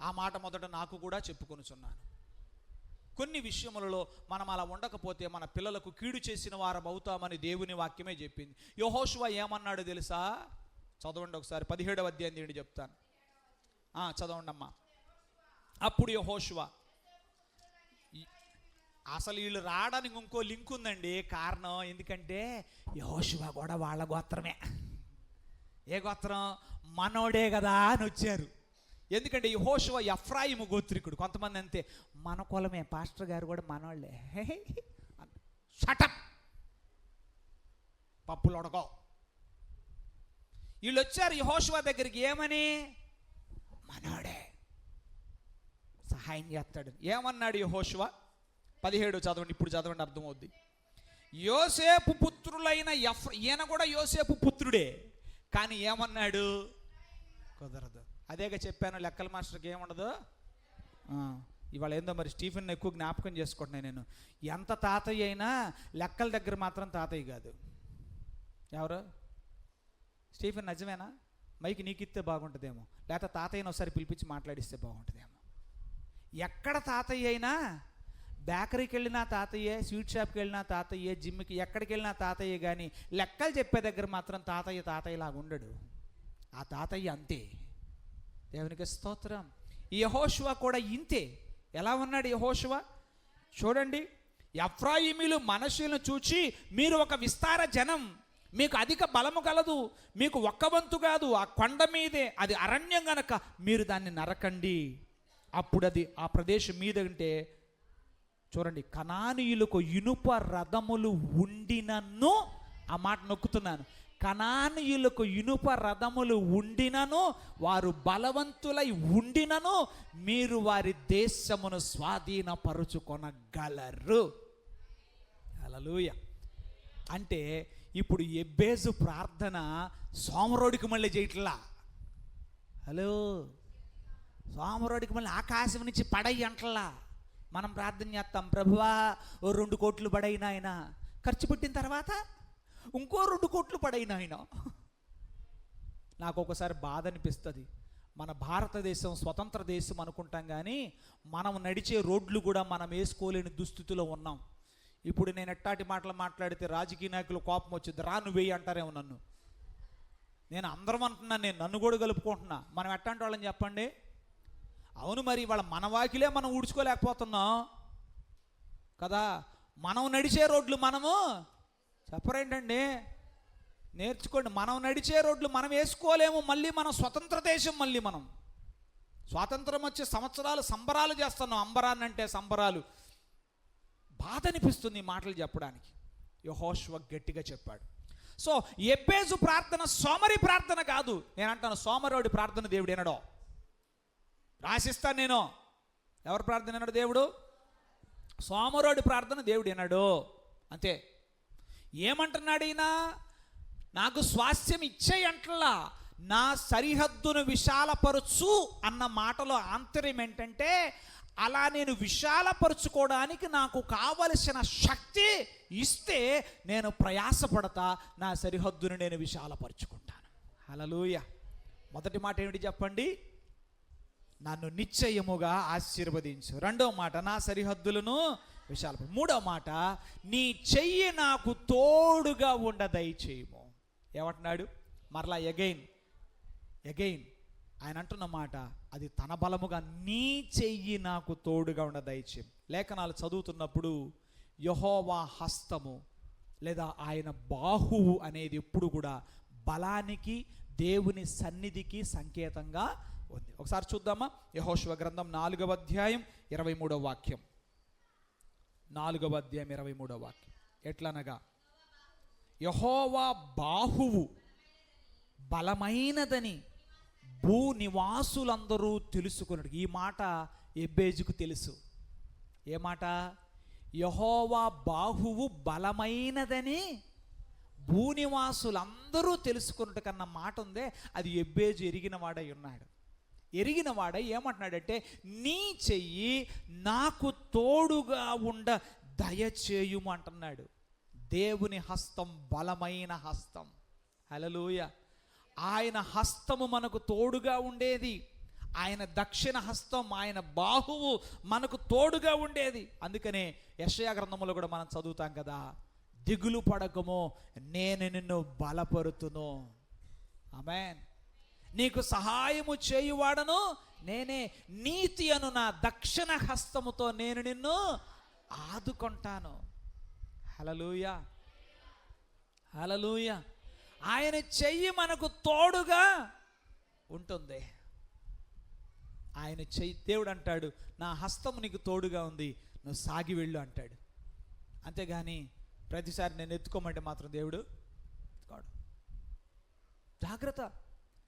ఆ మాట మొదట నాకు కూడా చెప్పుకొనుచున్నాను. కొన్ని విషయములలో మనం అలా ఉండకపోతే మన పిల్లలకు కీడు చేసిన వారం అవుతామని దేవుని వాక్యమే చెప్పింది. యెహోషువ ఏమన్నాడు తెలుసా? చదవండి ఒకసారి 17వ అధ్యాయం తీయండి, చెప్తాను. చదవండి అమ్మా. అప్పుడు యెహోషువ, అసలు వీళ్ళు రావడానికి ఇంకో లింక్ ఉందండి. కారణం ఎందుకంటే యెహోషువ కూడా వాళ్ళ గోత్రమే. ఏ గోత్రం? మనోడే కదా అని వచ్చారు. ఎందుకంటే యెహోషువ ఎఫ్రాయిము గోత్రికుడు. కొంతమంది అంతే, మన కులమే, పాస్టర్ గారు కూడా మనోళ్ళే. షటప్, పప్పులు ఉడకో. వీళ్ళు వచ్చారు యెహోషువ దగ్గరికి ఏమని? మనోడే సహాయం చేస్తాడు. ఏమన్నాడు యెహోషువ? 17 చదవండి, ఇప్పుడు చదవండి, అర్థమవుద్ది. యోసేపు పుత్రులైన ఈయన కూడా యోసేపు పుత్రుడే, కానీ ఏమన్నాడు? కుదరదు. అదేగా చెప్పాను, లెక్కల మాస్టర్కి ఏముండదు. ఇవాళ ఏందో మరి స్టీఫెన్ ఎక్కువ జ్ఞాపకం చేసుకుంటున్నాను నేను. ఎంత తాతయ్య అయినా లెక్కల దగ్గర మాత్రం తాతయ్య కాదు. ఎవరు? స్టీఫెన్. నిజమేనా? మైకి నీకు ఇస్తే బాగుంటుందేమో, లేకపోతే తాతయ్యని ఒకసారి పిలిపించి మాట్లాడిస్తే బాగుంటుందేమో. ఎక్కడ తాతయ్య అయినా, బేకరీకి వెళ్ళినా తాతయ్యే, స్వీట్ షాప్కి వెళ్ళినా తాతయ్యే, జిమ్కి ఎక్కడికి వెళ్ళినా తాతయ్యే. కానీ లెక్కలు చెప్పే దగ్గర మాత్రం తాతయ్యలాగా ఉండడు. ఆ తాతయ్య అంతే. దేవునికి స్తోత్రం. యెహోషువ కూడా ఇంతే. ఎలా ఉన్నాడు యెహోషువ? చూడండి, ఎఫ్రాయిమీలు మనష్షీయులను చూచి, మీరు ఒక విస్తార జనం, మీకు అధిక బలము కలదు, మీకు ఒక్క వంతు కాదు, ఆ కొండ మీదే అది అరణ్యం గనక మీరు దాన్ని నరకండి. అప్పుడు అది ఆ ప్రదేశం మీద అంటే చూడండి, కనానీయులకు ఇనుప రథములు ఉండినను, ఆ మాట నొక్కుతున్నాను, కనానీయులకు ఇనుప రథములు ఉండినను, వారు బలవంతులై ఉండినను, మీరు వారి దేశమును స్వాధీనపరుచుకొనగలరు. హల్లెలూయా. అంటే ఇప్పుడు ఎబ్బేజు ప్రార్థన సోమరోడికి మళ్ళీ చేయట్లా. హలో, సోమరోడికి మళ్ళీ ఆకాశం నుంచి పడయి అంటలా. మనం ప్రార్థన చేస్తాం, ప్రభువా ఓ 2 కోట్లు పడైన ఆయన, ఖర్చు పెట్టిన తర్వాత ఇంకో 2 కోట్లు పడైన ఆయన. నాకు ఒకసారి బాధ అనిపిస్తుంది. మన భారతదేశం స్వతంత్ర దేశం అనుకుంటాం, కానీ మనం నడిచే రోడ్లు కూడా మనం వేసుకోలేని దుస్థితిలో ఉన్నాం. ఇప్పుడు నేను ఎట్టాటి మాటలు మాట్లాడితే రాజకీయ నాయకులు కోపం వచ్చింది, రా నువ్వు వెయ్యి అంటారేమో నన్ను. నేను అందరం అంటున్నాను, నేను నన్ను కూడా కలుపుకుంటున్నా. మనం ఎట్టాంటి వాళ్ళని చెప్పండి? అవును, మరి వాళ్ళ మన వాకిలే మనం ఊడ్చుకోలేకపోతున్నాం కదా. మనం నడిచే రోడ్లు మనము చెప్పరేంటండి? నేర్చుకోండి. మనం నడిచే రోడ్లు మనం వేసుకోలేము. మళ్ళీ మనం స్వతంత్ర దేశం, మళ్ళీ మనం స్వాతంత్రం వచ్చే సంవత్సరాలు సంబరాలు చేస్తున్నాం. అంబరాన్ని అంటే సంబరాలు. బాధ అనిపిస్తుంది ఈ మాటలు చెప్పడానికి. యెహోషువ గట్టిగా చెప్పాడు. సో ఎబ్బేజు ప్రార్థన సోమరి ప్రార్థన కాదు. నేను అంటాను, సోమరోడి ప్రార్థన దేవుడు వినడో. రాసిస్తాను నేను. ఎవరు ప్రార్థన వినడు దేవుడు? సోమరోడి ప్రార్థన దేవుడు వినడు. అంతే. ఏమంటున్నాడు ఈయన? నాకు స్వాస్థ్యం ఇచ్చేయి అంటలా, నా సరిహద్దును విశాలపరచు అన్న మాటలో ఆంతర్యం ఏంటంటే, అలా నేను విశాలపరుచుకోవడానికి నాకు కావలసిన శక్తి ఇస్తే నేను ప్రయాసపడతా, నా సరిహద్దును నేను విశాలపరుచుకుంటాను. హల్లెలూయా. మొదటి మాట ఏమిటి చెప్పండి? నన్ను నిశ్చయముగా ఆశీర్వదించు. రెండో మాట, నా సరిహద్దులను విశాలపరచు. మూడో మాట, నీ చెయ్యి నాకు తోడుగా ఉండ దయచేయము. ఏమంటున్నాడు? మరలా ఎగైన్ ఆయన అంటున్న మాట అది తన బలముగా, నీ చెయ్యి నాకు తోడుగా ఉండ దయచేయం. లేఖనాలు చదువుతున్నప్పుడు యెహోవా హస్తము లేదా ఆయన బాహువు అనేది ఎప్పుడు కూడా బలానికి, దేవుని సన్నిధికి సంకేతంగా ఉంది. ఒకసారి చూద్దామా? యెహోషువ గ్రంథం 4వ అధ్యాయం 23వ వాక్యం. 4వ అధ్యాయం 23వ వాక్యం ఎట్లనగా, యెహోవా బాహువు బలమైనదని భూ నివాసులందరూ తెలుసుకున్నాడు. ఈ మాట ఎబ్బేజుకు తెలుసు. ఏ మాట? యెహోవా బాహువు బలమైనదని భూనివాసులందరూ తెలుసుకున్నట్టు కన్నా మాట ఉందే, అది ఎబ్బేజు ఎరిగిన వాడై ఉన్నాడు. ఎరిగిన వాడై ఏమంటున్నాడంటే, నీ చెయ్యి నాకు తోడుగా ఉండ దయచేయుము అంటున్నాడు. దేవుని హస్తం బలమైన హస్తం. హల్లెలూయా. ఆయన హస్తము మనకు తోడుగా ఉండేది. ఆయన దక్షిణ హస్తం, ఆయన బాహువు మనకు తోడుగా ఉండేది. అందుకనే యెషయా గ్రంథంలో కూడా మనం చదువుతాం కదా, దిగులు పడకము, నేను నిన్ను బలపరుతును. ఆమేన్. నీకు సహాయము చేయువాడను నేనే, నీతి అను నా దక్షిణ హస్తముతో నేను నిన్ను ఆదుకుంటాను. హల్లెలూయా. హల్లెలూయా. ఆయన చెయ్యి మనకు తోడుగా ఉంటుంది. ఆయన చెయ్యి, దేవుడు అంటాడు, నా హస్తము నీకు తోడుగా ఉంది, నువ్వు సాగి వెళ్ళు అంటాడు. అంతేగాని ప్రతిసారి నేను ఎత్తుకోమంటే మాత్రం దేవుడు కాడు. జాగ్రత్త.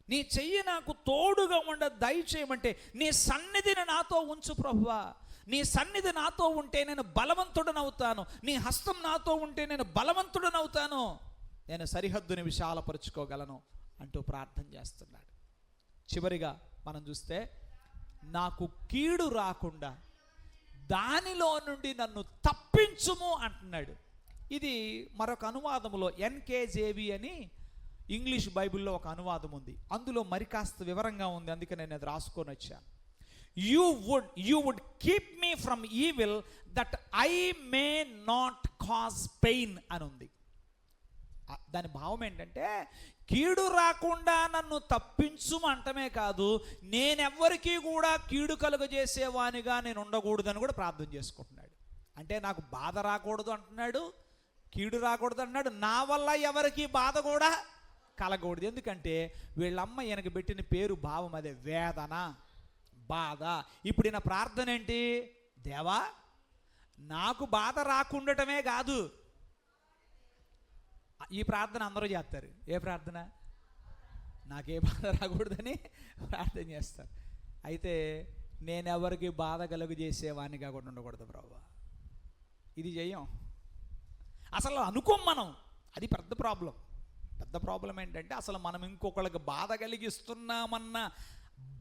నీ చెయ్యి నాకు తోడుగా ఉండ దయచేయమంటే, నీ సన్నిధిని నాతో ఉంచు ప్రభువా. నీ సన్నిధి నాతో ఉంటే నేను బలవంతుడనవుతాను. నీ హస్తం నాతో ఉంటే నేను బలవంతుడనవుతాను. నేను సరిహద్దుని విశాలపరుచుకోగలను అంటూ ప్రార్థన చేస్తున్నాడు. చివరిగా మనం చూస్తే, నాకు కీడు రాకుండా దానిలో నుండి నన్ను తప్పించుము అంటున్నాడు. ఇది మరొక అనువాదములో ఎన్కేజేవి అని ఇంగ్లీష్ బైబిల్లో ఒక అనువాదం ఉంది. అందులో మరి కాస్త వివరంగా ఉంది, అందుకే నేను అది రాసుకొని వచ్చాను. You would keep me from evil that I may not cause pain అని ఉంది. దాని భావం ఏంటంటే, కీడు రాకుండా నన్ను తప్పించు అంటమే కాదు, నేనెవ్వరికీ కూడా కీడు కలుగజేసేవానిగా నేను ఉండకూడదని కూడా ప్రార్థన చేసుకుంటున్నాడు. అంటే నాకు బాధ రాకూడదు అంటున్నాడు, కీడు రాకూడదు అంటున్నాడు, నా వల్ల ఎవరికి బాధ కూడా కలగకూడదు. ఎందుకంటే వీళ్ళమ్మ ఈయనకు పెట్టిన పేరు, భావం అదే, వేదన, బాధ. ఇప్పుడు ఈయన ప్రార్థన ఏంటి? దేవా, నాకు బాధ రాకుండటమే కాదు, ఈ ప్రార్థన అందరూ చేస్తారు. ఏ ప్రార్థన? నాకే బాధ రాకూడదని ప్రార్థన చేస్తారు. అయితే నేనెవరికి బాధ కలుగు చేసేవాడినిగా కూడా ఉండకూడదు ప్రభు. ఇది చెయ్యం అసలు, అనుకోం మనం. అది పెద్ద ప్రాబ్లం. పెద్ద ప్రాబ్లం ఏంటంటే అసలు మనం ఇంకొకళ్ళకి బాధ కలిగిస్తున్నామన్న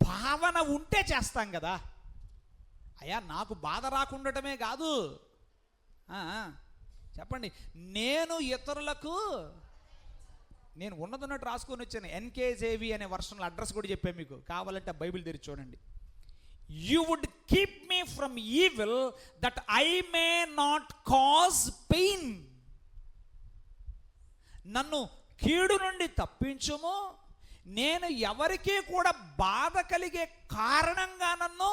భావన ఉంటే చేస్తాం కదా. అయ్యా నాకు బాధ రాకుండటమే కాదు, చెప్పండి, నేను ఇతరులకు, నేను ఉన్నదన్నట్టు రాసుకొని వచ్చాను. ఎన్కేజేవి అనే వర్షన్లో అడ్రస్ కూడా చెప్పాను మీకు, కావాలంటే బైబిల్ తెరిచి చూడండి. You would keep me from evil that I may not cause pain. నన్ను కీడు నుండి తప్పించుము, నేను ఎవరికీ కూడా బాధ కలిగే కారణంగా నన్ను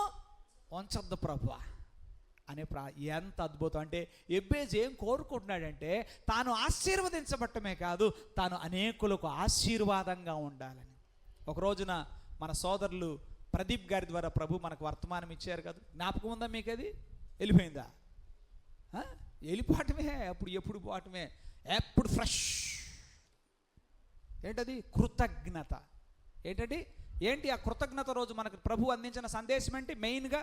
ఉంచొద్దు ప్రభువా అనే ఎంత అద్భుతం. అంటే ఎబ్బేజు ఏం కోరుకుంటున్నాడంటే తాను ఆశీర్వదించబట్టమే కాదు, తాను అనేకులకు ఆశీర్వాదంగా ఉండాలని. ఒక రోజున మన సోదరులు ప్రదీప్ గారి ద్వారా ప్రభు మనకు వర్తమానం ఇచ్చారు కదా, జ్ఞాపకం ఉందా మీకు? అది వెళ్ళిపోయిందా? వెళ్ళిపోవటమే, అప్పుడు ఎప్పుడు పోవటమే, ఎప్పుడు ఫ్రెష్. ఏంటది? కృతజ్ఞత. ఏంటి ఆ కృతజ్ఞత రోజు మనకు ప్రభు అందించిన సందేశం ఏంటి? మెయిన్గా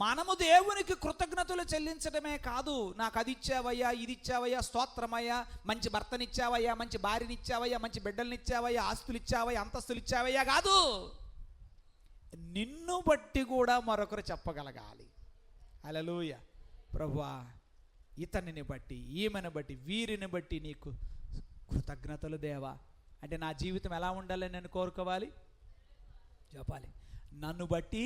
మనము దేవునికి కృతజ్ఞతలు చెల్లించడమే కాదు, నాకు అది ఇచ్చావయ్యా, ఇది ఇచ్చావయ్యా, స్తోత్రమయ్యా, మంచి భర్తనిచ్చావయ్యా, మంచి భార్యనిచ్చావయ్యా, మంచి బిడ్డలనిచ్చావయ్యా, ఆస్తులు ఇచ్చావయ్యా, అంతస్తులు ఇచ్చావయ్యా కాదు, నిన్ను బట్టి కూడా మరొకరు చెప్పగలగాలి. హల్లెలూయా. ప్రభువా ఇతనిని బట్టి, ఈమెను బట్టి, వీరిని బట్టి నీకు కృతజ్ఞతలు దేవా. అంటే నా జీవితం ఎలా ఉండాలని నేను కోరుకోవాలి? చెప్పాలి. నన్ను బట్టి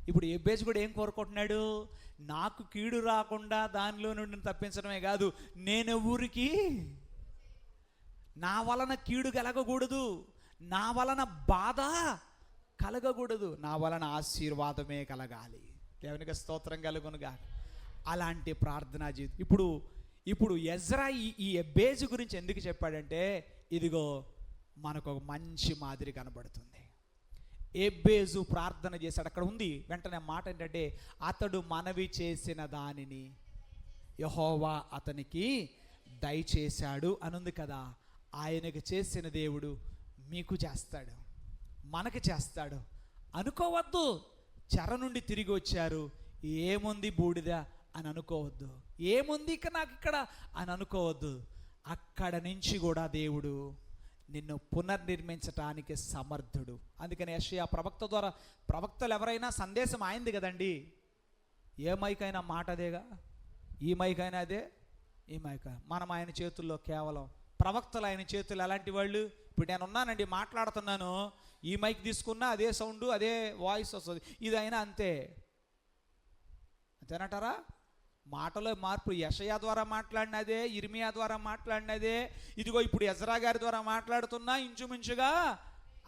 ఇప్పుడు ఎబ్బేజు కూడా ఏం కోరుకుంటున్నాడు? నాకు కీడు రాకుండా దానిలో నుండి తప్పించడమే కాదు, నేను ఊరికి నా వలన కీడు కలగకూడదు, నా వలన బాధ కలగకూడదు, నా వలన ఆశీర్వాదమే కలగాలి. దేవునికి స్తోత్రం కలుగునుగా. అలాంటి ప్రార్థనా జీవితం. ఇప్పుడు ఎజ్రా ఈ ఎబ్బేజు గురించి ఎందుకు చెప్పాడంటే, ఇదిగో మనకు ఒక మంచి మాదిరి కనబడుతుంది. ఎబ్బేజు ప్రార్థన చేశాడు, అక్కడ ఉంది వెంటనే మాట ఏంటంటే, అతడు మనవి చేసిన దానిని యెహోవా అతనికి దయచేశాడు అనుంది కదా. ఆయనకు చేసిన దేవుడు మీకు చేస్తాడు, మనకి చేస్తాడు. అనుకోవద్దు చెర నుండి తిరిగి వచ్చారు, ఏముంది బూడిద అని అనుకోవద్దు, ఏముంది ఇక నాకు ఇక్కడ అని అనుకోవద్దు. అక్కడ నుంచి కూడా దేవుడు నిన్ను పునర్నిర్మించటానికి సమర్థుడు. అందుకని యెషయా ప్రవక్త ద్వారా, ప్రవక్తలు ఎవరైనా సందేశం ఆయింది కదండి. ఏ మైకైనా మాట అదేగా, ఈ మైకైనా అదే, ఈ మైక. మనం ఆయన చేతుల్లో కేవలం ప్రవక్తలు ఆయన చేతులు ఎలాంటి వాళ్ళు? ఇప్పుడు నేను ఉన్నానండి, మాట్లాడుతున్నాను, ఈ మైక్ తీసుకున్నా అదే సౌండ్, అదే వాయిస్ వస్తుంది. ఇదైనా అంతే, అంతేనంటారా? మాటలో మార్పు. యెషయా ద్వారా మాట్లాడినదే, ఇర్మియా ద్వారా మాట్లాడినదే, ఇదిగో ఇప్పుడు ఎజ్రా గారి ద్వారా మాట్లాడుతున్నా ఇంచుమించుగా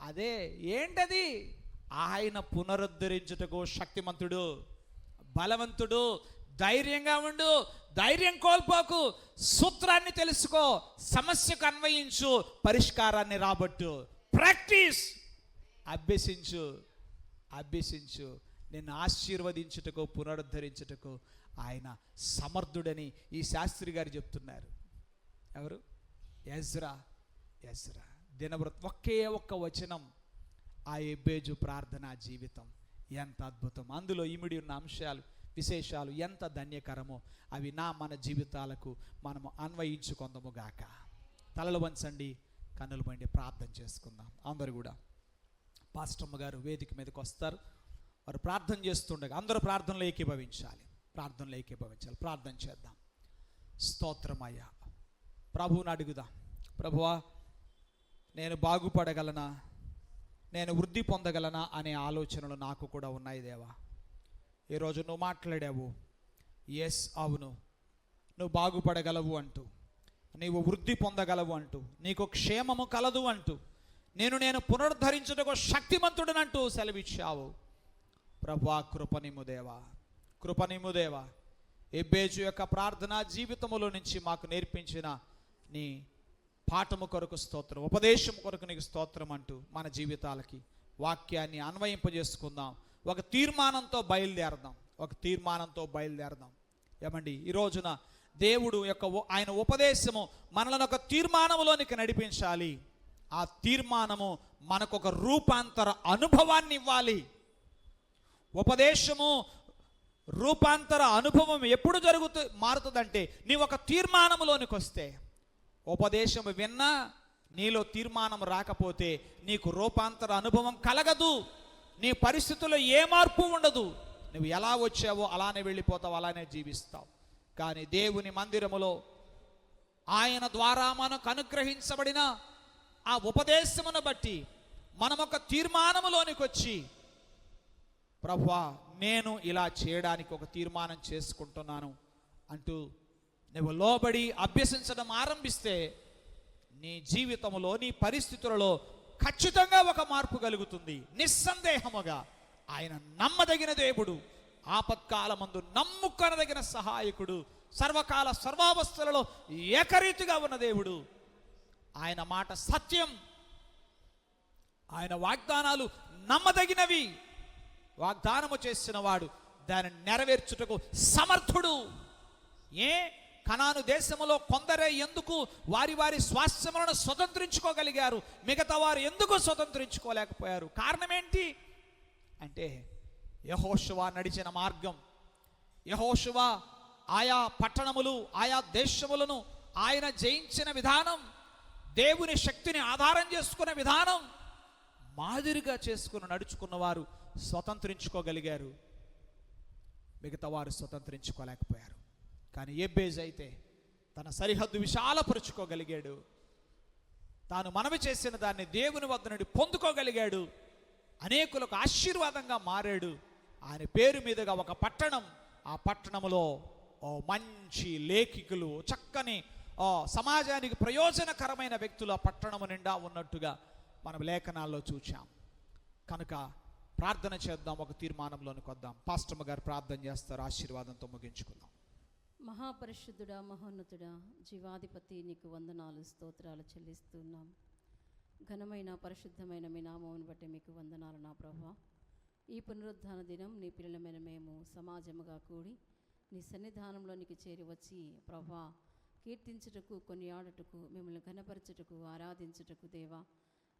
అదే. ఏంటది? ఆయన పునరుద్ధరించుటకు శక్తిమంతుడు, బలవంతుడు. ధైర్యంగా ఉండు, ధైర్యం కోల్పోకు, సూత్రాన్ని తెలుసుకో, సమస్యకు అన్వయించు, పరిష్కారాన్ని రాబట్టు. ప్రాక్టీస్, అభ్యసించు. నిన్ను ఆశీర్వదించుటకు, పునరుద్ధరించుటకు ఆయన సమర్థుడని ఈ శాస్త్రి గారు చెప్తున్నారు. ఎవరు? ఎజ్రా. ఒకే ఒక్క వచనం, ఆ ఎబ్బేజు ప్రార్థనా జీవితం ఎంత అద్భుతం. అందులో ఇమిడి ఉన్న అంశాలు, విశేషాలు ఎంత ధన్యకరమో అవి మన జీవితాలకు మనము అన్వయించుకుందాము గాక. తలలు వంచండి, కన్నులు బండి, ప్రార్థన చేసుకుందాం. అందరూ కూడా పాస్టమ్మ గారు వేదిక మీదకి వస్తారు. వారు ప్రార్థన చేస్తుండగా అందరూ ప్రార్థనలో ఏకీభవించాలి. ప్రార్థన చేద్దాం. స్తోత్రమయ్యా. ప్రభువుని అడుగుదాం. ప్రభువా, నేను బాగుపడగలనా, నేను వృద్ధి పొందగలనా అనే ఆలోచనలు నాకు కూడా ఉన్నాయి దేవా. ఈరోజు నువ్వు మాట్లాడావు, ఎస్ అవును, నువ్వు బాగుపడగలవు అంటూ, నీవు వృద్ధి పొందగలవు అంటూ, నీకు క్షేమము కలదు అంటూ, నేను పునరుద్ధరించుటకు శక్తిమంతుడనంటూ సెలవిచ్చావు. ప్రభువా, కృపనిమ్ము దేవా. ఎబ్బేజు యొక్క ప్రార్థనా జీవితములో నుంచి మాకు నేర్పించిన నీ పాఠము కొరకు స్తోత్రం, ఉపదేశం కొరకు నీకు స్తోత్రం అంటూ మన జీవితాలకి వాక్యాన్ని అన్వయింపజేసుకుందాం. ఒక తీర్మానంతో బయలుదేరదాం. ఏమండి, ఈ రోజున దేవుడు యొక్క ఆయన ఉపదేశము మనలను ఒక తీర్మానములోనికి నడిపించాలి. ఆ తీర్మానము మనకొక రూపాంతర అనుభవాన్ని ఇవ్వాలి. ఉపదేశము రూపాంతర అనుభవం ఎప్పుడు మారుతుందంటే నీ ఒక తీర్మానములోనికి వస్తే. ఉపదేశము విన్నా నీలో తీర్మానం రాకపోతే నీకు రూపాంతర అనుభవం కలగదు. నీ పరిస్థితుల్లో ఏ మార్పు ఉండదు. నువ్వు ఎలా వచ్చావో అలానే వెళ్ళిపోతావు, అలానే జీవిస్తావు. కానీ దేవుని మందిరములో ఆయన ద్వారా మనకు అనుగ్రహించబడిన ఆ ఉపదేశమును బట్టి మనం ఒక తీర్మానములోనికి వచ్చి, ప్రభువా నేను ఇలా చేయడానికి ఒక తీర్మానం చేసుకుంటున్నాను అంటూ నువ్వు లోబడి అభ్యసించడం ఆరంభిస్తే నీ జీవితంలో నీ పరిస్థితులలో ఖచ్చితంగా ఒక మార్పు కలుగుతుంది. నిస్సందేహముగా ఆయన నమ్మదగిన దేవుడు, ఆపత్కాలమందు నమ్ముకొనదగిన సహాయకుడు, సర్వకాల సర్వావస్థలలో ఏకరీతిగా ఉన్న దేవుడు. ఆయన మాట సత్యం, ఆయన వాగ్దానాలు నమ్మదగినవి. వాగ్దానము చేసిన వాడు దానిని నెరవేర్చుటకు సమర్థుడు. కనాను దేశములో కొందరే ఎందుకు వారి వారి స్వాస్థ్యములను స్వతంత్రించుకోగలిగారు, మిగతా వారు ఎందుకు స్వతంత్రించుకోలేకపోయారు? కారణం ఏంటి అంటే యెహోషువ నడిచిన మార్గం. యెహోషువ ఆయా పట్టణములు ఆయా దేశములను ఆయన జయించిన విధానం, దేవుని శక్తిని ఆధారం చేసుకునే విధానం మాదిరిగా చేసుకుని నడుచుకున్న వారు స్వతంత్రించుకోగలిగారు, మిగతా వారు స్వతంత్రించుకోలేకపోయారు. కానీ ఎబ్బేజు అయితే తన సరిహద్దు విశాలపరుచుకోగలిగాడు. తాను మనవి చేసిన దాన్ని దేవుని వద్ద నుండి పొందుకోగలిగాడు. అనేకులకు ఆశీర్వాదంగా మారాడు. ఆయన పేరు మీదుగా ఒక పట్టణం, ఆ పట్టణములో మంచి లేఖికులు, చక్కని సమాజానికి ప్రయోజనకరమైన వ్యక్తులు ఆ పట్టణము నిండా ఉన్నట్టుగా మనం లేఖనాల్లో చూచాం. కనుక ప్రార్థన చేద్దాం, ఒక తీర్మానంలోనికి వద్దాం. పాస్టమ్మ గారు ప్రార్థన చేస్తారు, ఆశీర్వాదంతో ముగించుకుందాం.
మహాపరిశుద్ధుడా, మహోన్నతుడా, జీవాధిపతి, నీకు వందనాలు, స్తోత్రాలు చెల్లిస్తున్నాం. ఘనమైన పరిశుద్ధమైన మీ నామమును బట్టి మీకు వందనాలు నా ప్రభువా. ఈ పునరుద్ధాన దినం నీ పిల్లలమైన మేము సమాజముగా కూడి నీ సన్నిధానంలోనికి చేరి వచ్చి ప్రభువా కీర్తించుటకు, కొనియాడుటకు, మిమ్మల్ని ఘనపరచుటకు, ఆరాధించుటకు దేవా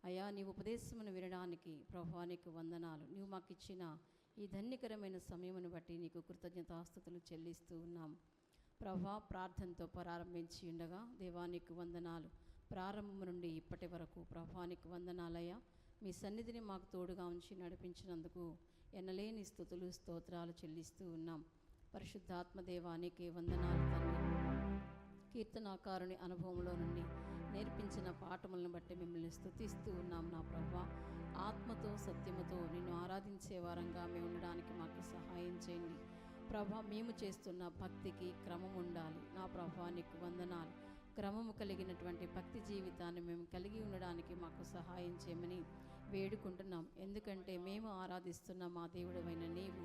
అయా నీ ఉపదేశమును వినడానికి ప్రభువా నీకు వందనాలు. నీవు మాకు ఇచ్చిన ఈ ధన్యకరమైన సమయమును బట్టి నీకు కృతజ్ఞతాస్తుతులు చెల్లిస్తూ ఉన్నాం ప్రభువా. ప్రార్థనతో ప్రారంభించి ఉండగా దేవానికి వందనాలు. ప్రారంభం నుండి ఇప్పటి వరకు ప్రభువానికి వందనాలయ్యా. మీ సన్నిధిని మాకు తోడుగా ఉంచి నడిపించినందుకు ఎనలేని స్తుతులు, స్తోత్రాలు చెల్లిస్తూ ఉన్నాం. పరిశుద్ధాత్మ దేవానికి వందనాలు తండ్రి. కీర్తనాకారుని అనుభవంలో నుండి నేర్పించిన పాఠములను బట్టి మిమ్మల్ని స్తుతిస్తూ ఉన్నాం నా ప్రభువా. ఆత్మతో సత్యముతో నిన్ను ఆరాధించే వారంగా మేము ఉండడానికి మాకు సహాయం చేయండి ప్రభా. మేము చేస్తున్న భక్తికి క్రమం ఉండాలి నా ప్రభా. నీకు వందనాలు. క్రమము కలిగినటువంటి భక్తి జీవితాన్ని మేము కలిగి ఉండడానికి మాకు సహాయం చేయమని వేడుకుంటున్నాం. ఎందుకంటే మేము ఆరాధిస్తున్న మా దేవుడవైన నీవు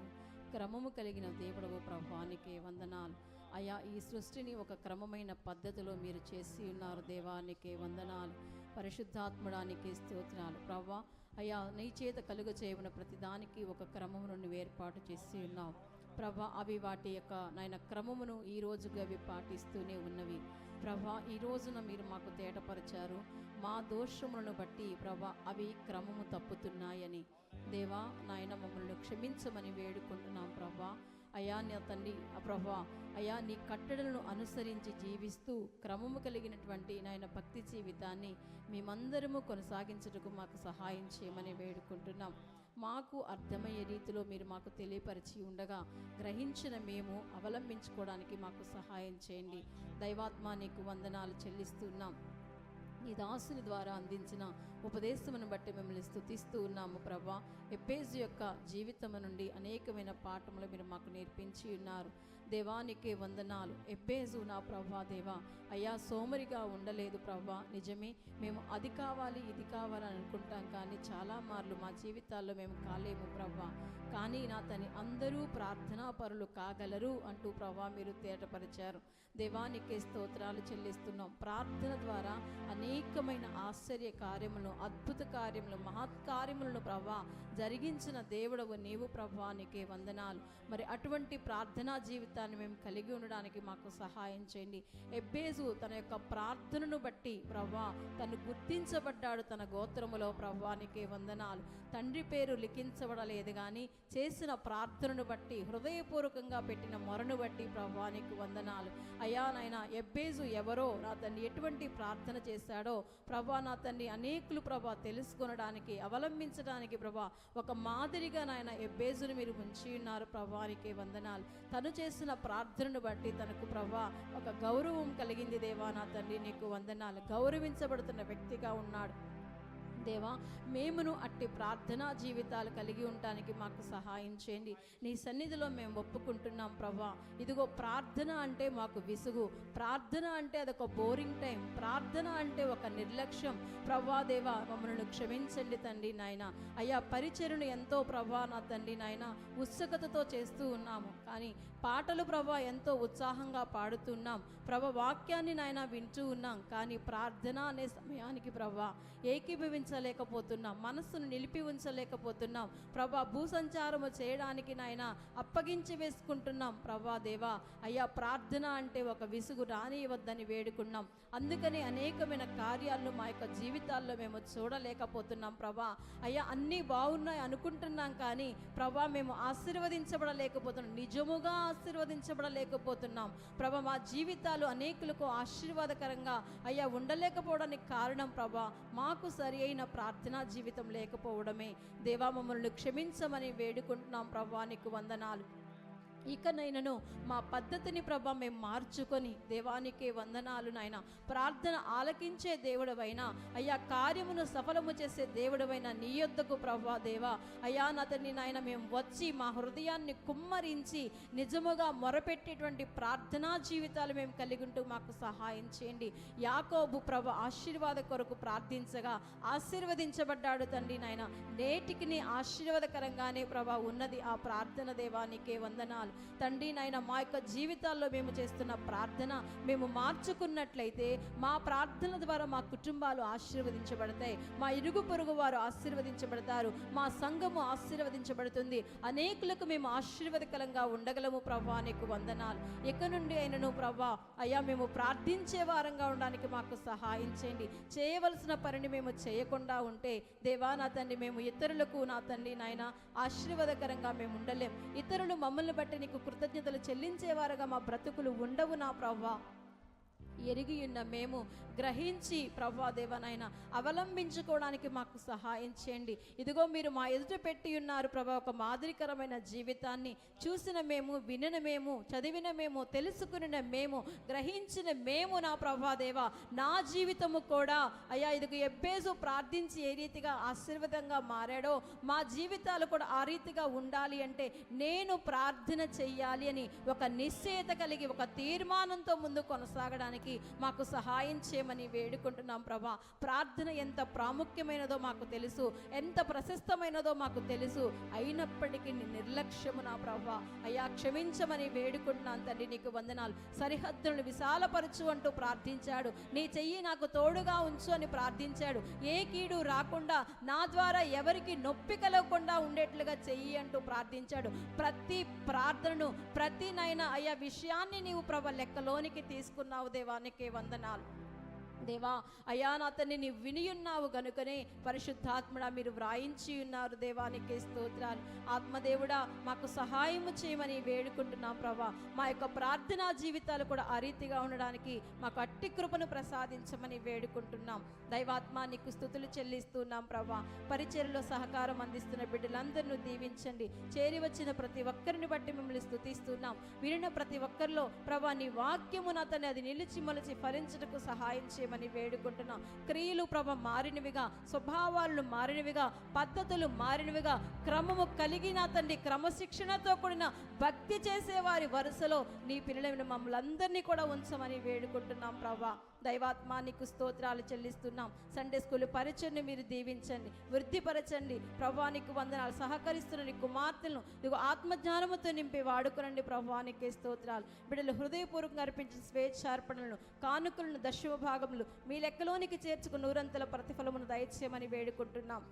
క్రమము కలిగిన దేవుడవు ప్రభా. నీకే వందనాలు అయా. ఈ సృష్టిని ఒక క్రమమైన పద్ధతిలో మీరు చేసి ఉన్నారు దేవానికే వందనాలు. పరిశుద్ధాత్ముడానికి స్తోత్రాలు ప్రభా. అయా నీ చేత కలుగ చేయబడిన ప్రతిదానికి ఒక క్రమమును ఏర్పాటు చేసి ఉన్నావు ప్రభా. అవి వాటి యొక్క నాయన క్రమమును ఈ రోజుగా అవి పాటిస్తూనే ఉన్నవి ప్రభా. ఈ రోజున మీరు మాకు తేటపరిచారు మా దోషములను బట్టి ప్రభా అవి క్రమము తప్పుతున్నాయని దేవా నాయన మమ్మల్ని క్షమించమని వేడుకుంటున్నాం ప్రభా. అయా నీ తండ్రి ప్రభా అయా నీ కట్టడలను అనుసరించి జీవిస్తూ క్రమము కలిగినటువంటి నాయన భక్తి జీవితాన్ని మేమందరము కొనసాగించుటకు మాకు సహాయం చేయమని వేడుకుంటున్నాం. మాకు అర్థమయ్యే రీతిలో మీరు మాకు తెలియపరిచి ఉండగా గ్రహించిన మేము అవలంబించుకోవడానికి మాకు సహాయం చేయండి. దైవాత్మ నీకు వందనాలు చెల్లిస్తున్నాం. నీ దాసుని ద్వారా అందించిన ఉపదేశమును బట్టి మిమ్మల్ని స్తుతిస్తూ ఉన్నాము ప్రభా. ఎబ్బేజు యొక్క జీవితం నుండి అనేకమైన పాఠములు మీరు మాకు నేర్పించి ఉన్నారు దేవానికే వందనాలు. ఎబ్బేజు నా ప్రభా దేవా అయ్యా సోమరిగా ఉండలేదు ప్రభా. నిజమే, మేము అది కావాలి ఇది కావాలని అనుకుంటాం, కానీ చాలా మార్లు మా జీవితాల్లో మేము కాలేము ప్రభా. కానీ నా తని అందరూ ప్రార్థనా పరులు కాగలరు అంటూ ప్రభా మీరు తేటపరిచారు. దేవానికే స్తోత్రాలు చెల్లిస్తున్నాం. ప్రార్థన ద్వారా అనేకమైన ఆశ్చర్య కార్యమును కార్యములను, అద్భుత కార్యములు, మహత్కార్యములను ప్రభా జరిగించిన దేవుడవు నీవు ప్రభా, నీకే వందనాలు. మరి అటువంటి ప్రార్థనా జీవితాన్ని మేము కలిగి ఉండడానికి మాకు సహాయం చేయండి. ఎబ్బేజు తన యొక్క ప్రార్థనను బట్టి ప్రభా తను గుర్తించబడ్డాడు తన గోత్రములో ప్రభా, నీకే వందనాలు. తండ్రి పేరు లిఖించబడలేదు కానీ చేసిన ప్రార్థనను బట్టి, హృదయపూర్వకంగా పెట్టిన మొరను బట్టి ప్రభా నీకు వందనాలు. అయ్యా నాయన, ఎబ్బేజు ఎవరో నా తండ్రి ఎటువంటి ప్రార్థన చేశాడో ప్రభా నా తండ్రి అనేకులు ప్రభా తెలుసుకొనడానికి, అవలంబించడానికి ప్రభా ఒక మాదిరిగా నాయన ఎబ్బేజును మీరు ఉంచి ఉన్నారు ప్రభా, నీకే వందనాలు. తను చేసిన ప్రార్థనను బట్టి తనకు ప్రభా ఒక గౌరవం కలిగింది దేవా నా తండ్రి, నీకు వందనాలు. గౌరవించబడుతున్న వ్యక్తిగా ఉన్నాడు దేవా. మేమును అట్టి ప్రార్థనా జీవితాలు కలిగి ఉండటానికి మాకు సహాయం చేయండి. నీ సన్నిధిలో మేము ఒప్పుకుంటున్నాం ప్రభా. ఇదిగో ప్రార్థన అంటే మాకు విసుగు, ప్రార్థన అంటే అదొక బోరింగ్ టైం, ప్రార్థన అంటే ఒక నిర్లక్ష్యం ప్రభా దేవా. మమ్మల్ని క్షమించండి తండ్రి నాయన. అయ్యా పరిచర్యను ఎంతో ప్రభా నా తండ్రి నాయన ఉత్సుకతతో చేస్తూ ఉన్నాము, కానీ పాటలు ప్రభా ఎంతో ఉత్సాహంగా పాడుతున్నాం ప్రభా, వాక్యాన్ని నాయన వింటూ ఉన్నాం, కానీ ప్రార్థన అనే సమయానికి ప్రభా ఏకీభవించలేకపోతున్నాం, మనస్సును నిలిపి ఉంచలేకపోతున్నాం ప్రభా. భూసంచారము చేయడానికి నాయన అప్పగించి వేసుకుంటున్నాం ప్రభా దేవా. అయ్యా ప్రార్థన అంటే ఒక విసుగు రానివద్దని వేడుకున్నాం. అందుకని అనేకమైన కార్యాలను మా యొక్క జీవితాల్లో మేము చూడలేకపోతున్నాం ప్రభా. అయ్యా అన్నీ బాగున్నాయి అనుకుంటున్నాం, కానీ ప్రభా మేము ఆశీర్వదించబడలేకపోతున్నాం, నిజముగా ఆశీర్వదించబడలేకపోతున్నాం ప్రభా. మా జీవితాలు అనేకులకు ఆశీర్వాదకరంగా అయ్యా ఉండలేకపోవడానికి కారణం ప్రభా మాకు సరి అయిన ప్రార్థనా జీవితం లేకపోవడమే దేవా. మమ్మల్ని క్షమించమని వేడుకుంటున్నాం ప్రభా, నీకు వందనాలు. ఇకనైనను మా పద్ధతిని ప్రభా మేము మార్చుకొని దేవానికే వందనాలు నాయన. ప్రార్థన ఆలకించే దేవుడవైనా అయ్యా, కార్యమును సఫలము చేసే దేవుడవైనా నీ యొద్దకు ప్రభా దేవా అయ్యా నతని నాయన మేము వచ్చి మా హృదయాన్ని కుమ్మరించి నిజముగా మొరపెట్టేటువంటి ప్రార్థనా జీవితాలు మేము కలిగి ఉంటూ మాకు సహాయం చేయండి. యాకోబు ప్రభా ఆశీర్వాద కొరకు ప్రార్థించగా ఆశీర్వదించబడ్డాడు తండ్రి నాయన. నేటికి ఆశీర్వాదకరంగానే ప్రభా ఉన్నది ఆ ప్రార్థన దేవానికే వందనాలు తండ్రి నాయన. మా యొక్క జీవితాల్లో మేము చేస్తున్న ప్రార్థన మేము మార్చుకున్నట్లయితే మా ప్రార్థన ద్వారా మా కుటుంబాలు ఆశీర్వదించబడతాయి, మా ఇరుగు పొరుగు వారు ఆశీర్వదించబడతారు, మా సంఘము ఆశీర్వదించబడుతుంది, అనేకులకు మేము ఆశీర్వాదకరంగా ఉండగలము ప్రభా, నీకు వందనాలు. ఇక నుండి అయినను ప్రభా అయ్యా మేము ప్రార్థించే వారంగా ఉండడానికి మాకు సహాయం చేయండి. చేయవలసిన పనిని మేము చేయకుండా ఉంటే దేవా నా తండ్రి మేము ఇతరులకు నా తండ్రి నాయన ఆశీర్వాదకరంగా మేము ఉండలేం. ఇతరులు మమ్మల్ని బట్టి నీకు కృతజ్ఞతలు చెల్లించేవారుగా మా బ్రతుకులు ఉండవు నా ప్రభా. ఎరిగి ఉన్న మేము గ్రహించి ప్రభా దేవనైనా అవలంబించుకోవడానికి మాకు సహాయం చేయండి. ఇదిగో మీరు మా ఎదుట పెట్టి ఉన్నారు ప్రభా ఒక మాదిరికరమైన జీవితాన్ని. చూసిన మేము, వినిన మేము, చదివిన మేము, తెలుసుకున్న మేము, గ్రహించిన మేము నా ప్రభా దేవా నా జీవితము కూడా అయ్యా ఇదిగో ఎబ్బేజు ప్రార్థించి ఏ రీతిగా ఆశీర్వాదంగా మారాడో మా జీవితాలు కూడా ఆ రీతిగా ఉండాలి అంటే నేను ప్రార్థన చెయ్యాలి అని ఒక నిశ్చయత కలిగి ఒక తీర్మానంతో ముందు కొనసాగడానికి మాకు సహాయం చేయమని వేడుకుంటున్నాం ప్రభా. ప్రార్థన ఎంత ప్రాముఖ్యమైనదో మాకు తెలుసు, ఎంత ప్రశస్తమైనదో మాకు తెలుసు, అయినప్పటికీ నిర్లక్ష్యము నా ప్రభా అయ్యా క్షమించమని వేడుకుంటున్నాను తండ్రి, నీకు వందనాలు. సరిహద్దులను విశాలపరచు అంటూ ప్రార్థించాడు, నీ చెయ్యి నాకు తోడుగా ఉంచు అని ప్రార్థించాడు. ఏ కీడు రాకుండా నా ద్వారా ఎవరికి నొప్పి కలగకుండా ఉండేట్లుగా చెయ్యి అంటూ ప్రార్థించాడు. ప్రతి ప్రార్థనను, ప్రతి నైనా అయ్యా విషయాన్ని నీవు ప్రభా లెక్కలోనికి తీసుకున్నావు దేవా, నీకే వందనాలు. దేవా అయ్యా నా తండ్రి నీ వినియున్నావు గనుకనే పరిశుద్ధాత్మడా మీరు వ్రాయించి ఉన్నారు దేవానికి స్తోత్రాలు. ఆత్మదేవుడా మాకు సహాయము చేయమని వేడుకుంటున్నాం ప్రభా. మా యొక్క ప్రార్థనా జీవితాలు కూడా ఆ రీతిగా ఉండడానికి మాకు అట్టి కృపను ప్రసాదించమని వేడుకుంటున్నాం. దైవాత్మ నీకు స్తుతులు చెల్లిస్తున్నాం ప్రభా. పరిచర్యలో సహకారం అందిస్తున్న బిడ్డలందరినీ దీవించండి. చేరి వచ్చిన ప్రతి ఒక్కరిని బట్టి మిమ్మల్ని స్తుతిస్తున్నాం. వినిన ప్రతి ఒక్కరిలో ప్రభా నీ వాక్యము నా తండ్రి అది నిలిచి మొలిచి ఫలించటకు సహాయం చేయమని వేడుకుంటున్నాం. క్రియలు ప్రభ మారినవిగా, స్వభావాలను మారినవిగా, పద్ధతులు మారినవిగా, క్రమము కలిగిన తండ్రి క్రమశిక్షణతో కూడిన భక్తి చేసేవారి వరుసలో నీ పిల్లలైన మమ్మల్ని అందరినీ కూడా ఉంచమని వేడుకుంటున్నాం ప్రభా. దైవాత్మా నీకు స్తోత్రాలు చెల్లిస్తున్నాం. సండే స్కూల్ పరిచయను మీరు దీవించండి, వృద్ధిపరచండి ప్రభా. నీకు వందనాలు. సహకరిస్తున్న నీ కుమార్తెలను నీకు ఆత్మజ్ఞానముతో నింపి వాడుకునండి ప్రభా. నీకే స్తోత్రాలు. బిడ్డలు హృదయపూర్వకంగా అర్పించిన స్వేచ్ఛార్పణలను, కానుకలను, దశమ భాగములు మీ లెక్కలోనికి చేర్చుకుని నూరంతల ప్రతిఫలమును దయచేయమని వేడుకుంటున్నాం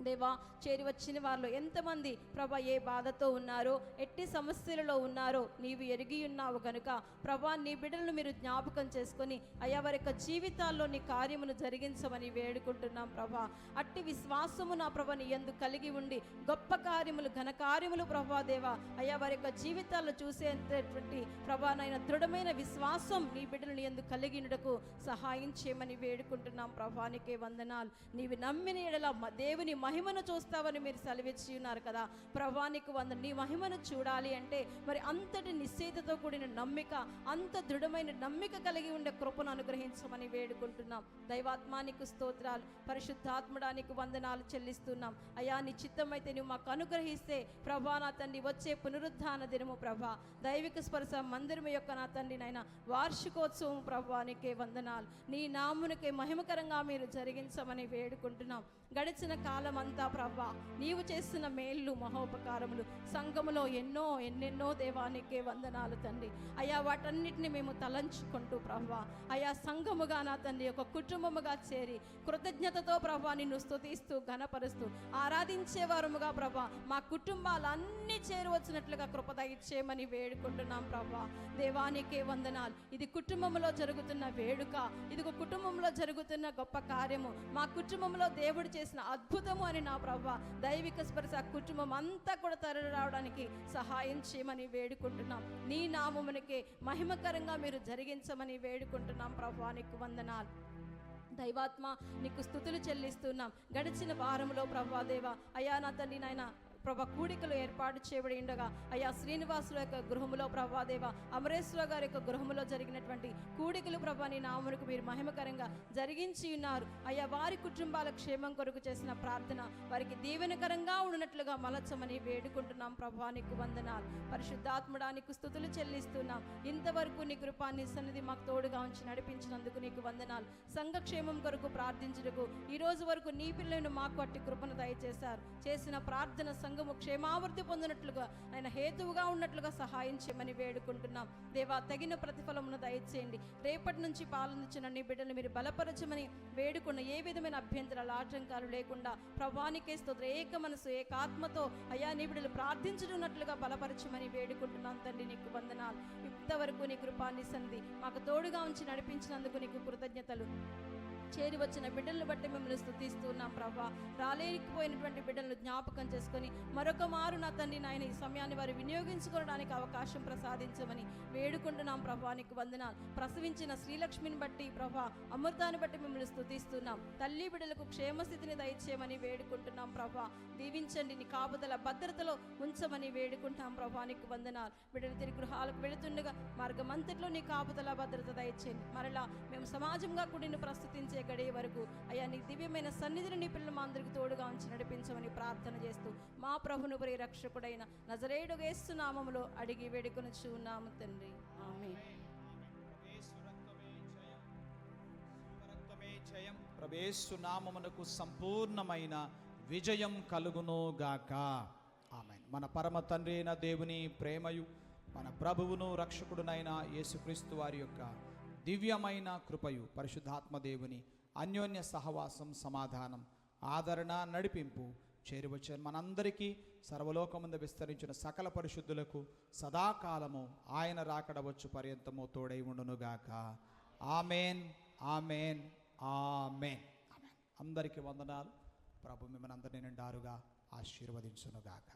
దేవా. చేరి వచ్చిన వారిలో ఎంతమంది ప్రభా ఏ బాధతో ఉన్నారో, ఎట్టి సమస్యలలో ఉన్నారో నీవు ఎరిగి ఉన్నావు కనుక ప్రభా నీ బిడ్డలను మీరు జ్ఞాపకం చేసుకొని అయా వారి యొక్క జీవితాల్లో నీ కార్యమును జరిగించమని వేడుకుంటున్నాం ప్రభా. అట్టి విశ్వాసము నా ప్రభా నీ యందు కలిగి ఉండి గొప్ప కార్యములు, ఘన కార్యములు ప్రభా దేవా అయా వారి యొక్క జీవితాల్లో చూసేటటువంటి ప్రభా నైనా దృఢమైన విశ్వాసం నీ బిడ్డలు నీ యందు కలిగినకు సహాయం చేయమని వేడుకుంటున్నాం ప్రభా. నీకే వందనాలు. నీవు నమ్మిన ఎడల దేవుని మహిమను చూస్తావని మీరు సెలవిచ్చి ఉన్నారు కదా ప్రభా. నీకు నీ మహిమను చూడాలి అంటే మరి అంతటి నిశ్చయితతో కూడిన నమ్మిక, అంత దృఢమైన నమ్మిక కలిగి ఉండే కృపను అనుగ్రహించమని వేడుకుంటున్నాం. దైవాత్మానికి స్తోత్రాలు. పరిశుద్ధాత్ముడానికి వందనాలు చెల్లిస్తున్నాం. అయా నీ చిత్తమైతే నువ్వు మాకు అనుగ్రహిస్తే ప్రభా నా తండ్రి వచ్చే పునరుద్ధాన దినము ప్రభా, దైవిక స్పర్శ మందిరము యొక్క నా తండ్రి నైనా వార్షికోత్సవం ప్రభా నీకే వందనాలు. నీ నామునికే మహిమకరంగా మీరు జరిగించమని వేడుకుంటున్నాం. గడిచిన కాలం అంతా ప్రభా నీవు చేస్తున్న మేళ్ళు, మహోపకారములు సంఘములో ఎన్నెన్నో దేవానికే వందనాలు తండ్రి. అయా వాటన్నిటిని మేము తలంచుకుంటూ ప్రభా అయా సంఘముగా నా తండ్రి ఒక కుటుంబముగా చేరి కృతజ్ఞతతో ప్రభా నిన్ను స్తుతిస్తూ ఘనపరుస్తూ ఆరాధించే వారముగా ప్రభా మా కుటుంబాలన్నీ చేరువచ్చినట్లుగా కృప దయచేయమని వేడుకుంటున్నాం ప్రభా. దేవానికే వందనాలు. ఇది కుటుంబంలో జరుగుతున్న వేడుక, ఇది ఒక కుటుంబంలో జరుగుతున్న గొప్ప కార్యము, మా కుటుంబంలో దేవుడు చేసిన అద్భుతము అని నా ప్రభా దైవిక స్పర్శ కుటుంబం అంతా కూడా తరలి రావడానికి సహాయం చేయమని వేడుకుంటున్నాం. నీ నామమునికే మహిమకరంగా మీరు జరిగించమని వేడుకుంటున్నాం ప్రభా. నీకు వందనాలు. దైవాత్మ నీకు స్తుతులు చెల్లిస్తున్నాం. గడిచిన వారంలో ప్రభా దేవ అయా నా తండ్రి నాయన ప్రభా కూడికలు ఏర్పాటు చేయబడి ఉండగా అయ్యా శ్రీనివాసుల యొక్క గృహములో ప్రభాదేవ, అమరేశ్వర గారి యొక్క గృహములో జరిగినటువంటి కూడికలు ప్రభా నీ నామమునకు మీరు మహిమకరంగా జరిగించి ఉన్నారు. అయ్యా వారి కుటుంబాల క్షేమం కొరకు చేసిన ప్రార్థన వారికి దీవెనకరంగా ఉన్నట్లుగా మలచమని వేడుకుంటున్నాం ప్రభా. నీకు వందనాలు. పరిశుద్ధాత్ముడానికి స్తుతులు చెల్లిస్తున్నాం. ఇంతవరకు నీ కృపాన్ని సన్నిధి మాకు తోడుగా ఉంచి నడిపించినందుకు నీకు వందనాలు. సంఘక్షేమం కొరకు ప్రార్థించుటకు ఈ రోజు వరకు నీ పిల్లలను మాకు అట్టి కృపను దయచేశారు. చేసిన ప్రార్థన సంఘము క్షేమావృద్ధి పొందినట్లుగా ఆయన హేతువుగా ఉన్నట్లుగా సహాయం చేయమని వేడుకుంటున్నాం దేవా. తగిన ప్రతిఫలమును దయచేయండి. రేపటి నుంచి పాలనిచ్చిన నీ బిడ్డలు మీరు బలపరచమని వేడుకున్న ఏ విధమైన అభ్యంతరాలు, ఆటంకాలు లేకుండా ప్రభానికే స్తోత్రం. ఏక మనసు ఏకాత్మతో అయ్యా నీ బిడ్డలు ప్రార్థించున్నట్లుగా బలపరచమని వేడుకుంటున్నాం తండ్రి. నీకు వందనాలు. ఇంతవరకు నీ కృపాన్ని సంధి మాకు తోడుగా ఉంచి నడిపించినందుకు నీకు కృతజ్ఞతలు. చేరి వచ్చిన బిడ్డలను బట్టి మిమ్మల్ని స్తుతిస్తున్నాం ప్రభా. రాలేకపోయినటువంటి బిడ్డలను జ్ఞాపకం చేసుకొని మరొక మారు నా తండ్రి నాయన ఈ సమయాన్ని వారు వినియోగించుకోవడానికి అవకాశం ప్రసాదించమని వేడుకుంటున్నాం ప్రభా. నీకు వందనాలు. ప్రసవించిన శ్రీలక్ష్మిని బట్టి ప్రభా, అమృతాన్ని బట్టి మిమ్మల్ని స్తుతిస్తున్నాం. తల్లి బిడ్డలకు క్షేమస్థితిని దయచేయమని వేడుకుంటున్నాం ప్రభా. దీవించండి, నీ కాపుదల భద్రతలో ఉంచమని వేడుకుంటాం ప్రభా. నీకు వందనాలు. బిడ్డలు తిరిగి గృహాలకు వెళుతుండగా మార్గమంతట్లో నీ కాపుదల భద్రత దయచేయండి. మరలా మేము సమాజంగా కూడిని ప్రస్తుతించే గడియ వరకు అయ్యా నీ దివ్యమైన సన్నిధిని నీ పిల్లలు మా అందరికి తోడుగా ఉంచి నడిపించమని ప్రార్థన చేస్తూ మా ప్రభును పరిరక్షకుడైన నజరేయుడు యేసు నామములో అడిగి వేడుకొనుచు ఉన్నాము తండ్రి. ఆమేన్.
యేసు నామమునకు సంపూర్ణమైన విజయం కలుగును గాక. ఆమేన్. మన పరమ తండ్రి అయిన దేవుని ప్రేమయు, మన ప్రభువును రక్షకుడునైన యేసుక్రీస్తు వారి యొక్క దివ్యమైన కృపయు, పరిశుద్ధాత్మ దేవుని అన్యోన్య సహవాసం, సమాధానం, ఆదరణ, నడిపింపు చేరువచ్చిన మనందరికీ సర్వలోకముందు విస్తరించిన సకల పరిశుద్ధులకు సదాకాలము ఆయన రాకడవచ్చు పర్యంతము తోడై ఉండునుగాక. Amen, amen, amen, amen. అందరికీ వందనాలు. ప్రభు మిమ్మల్ని అందరినీ నిండారుగా ఆశీర్వదించునుగాక.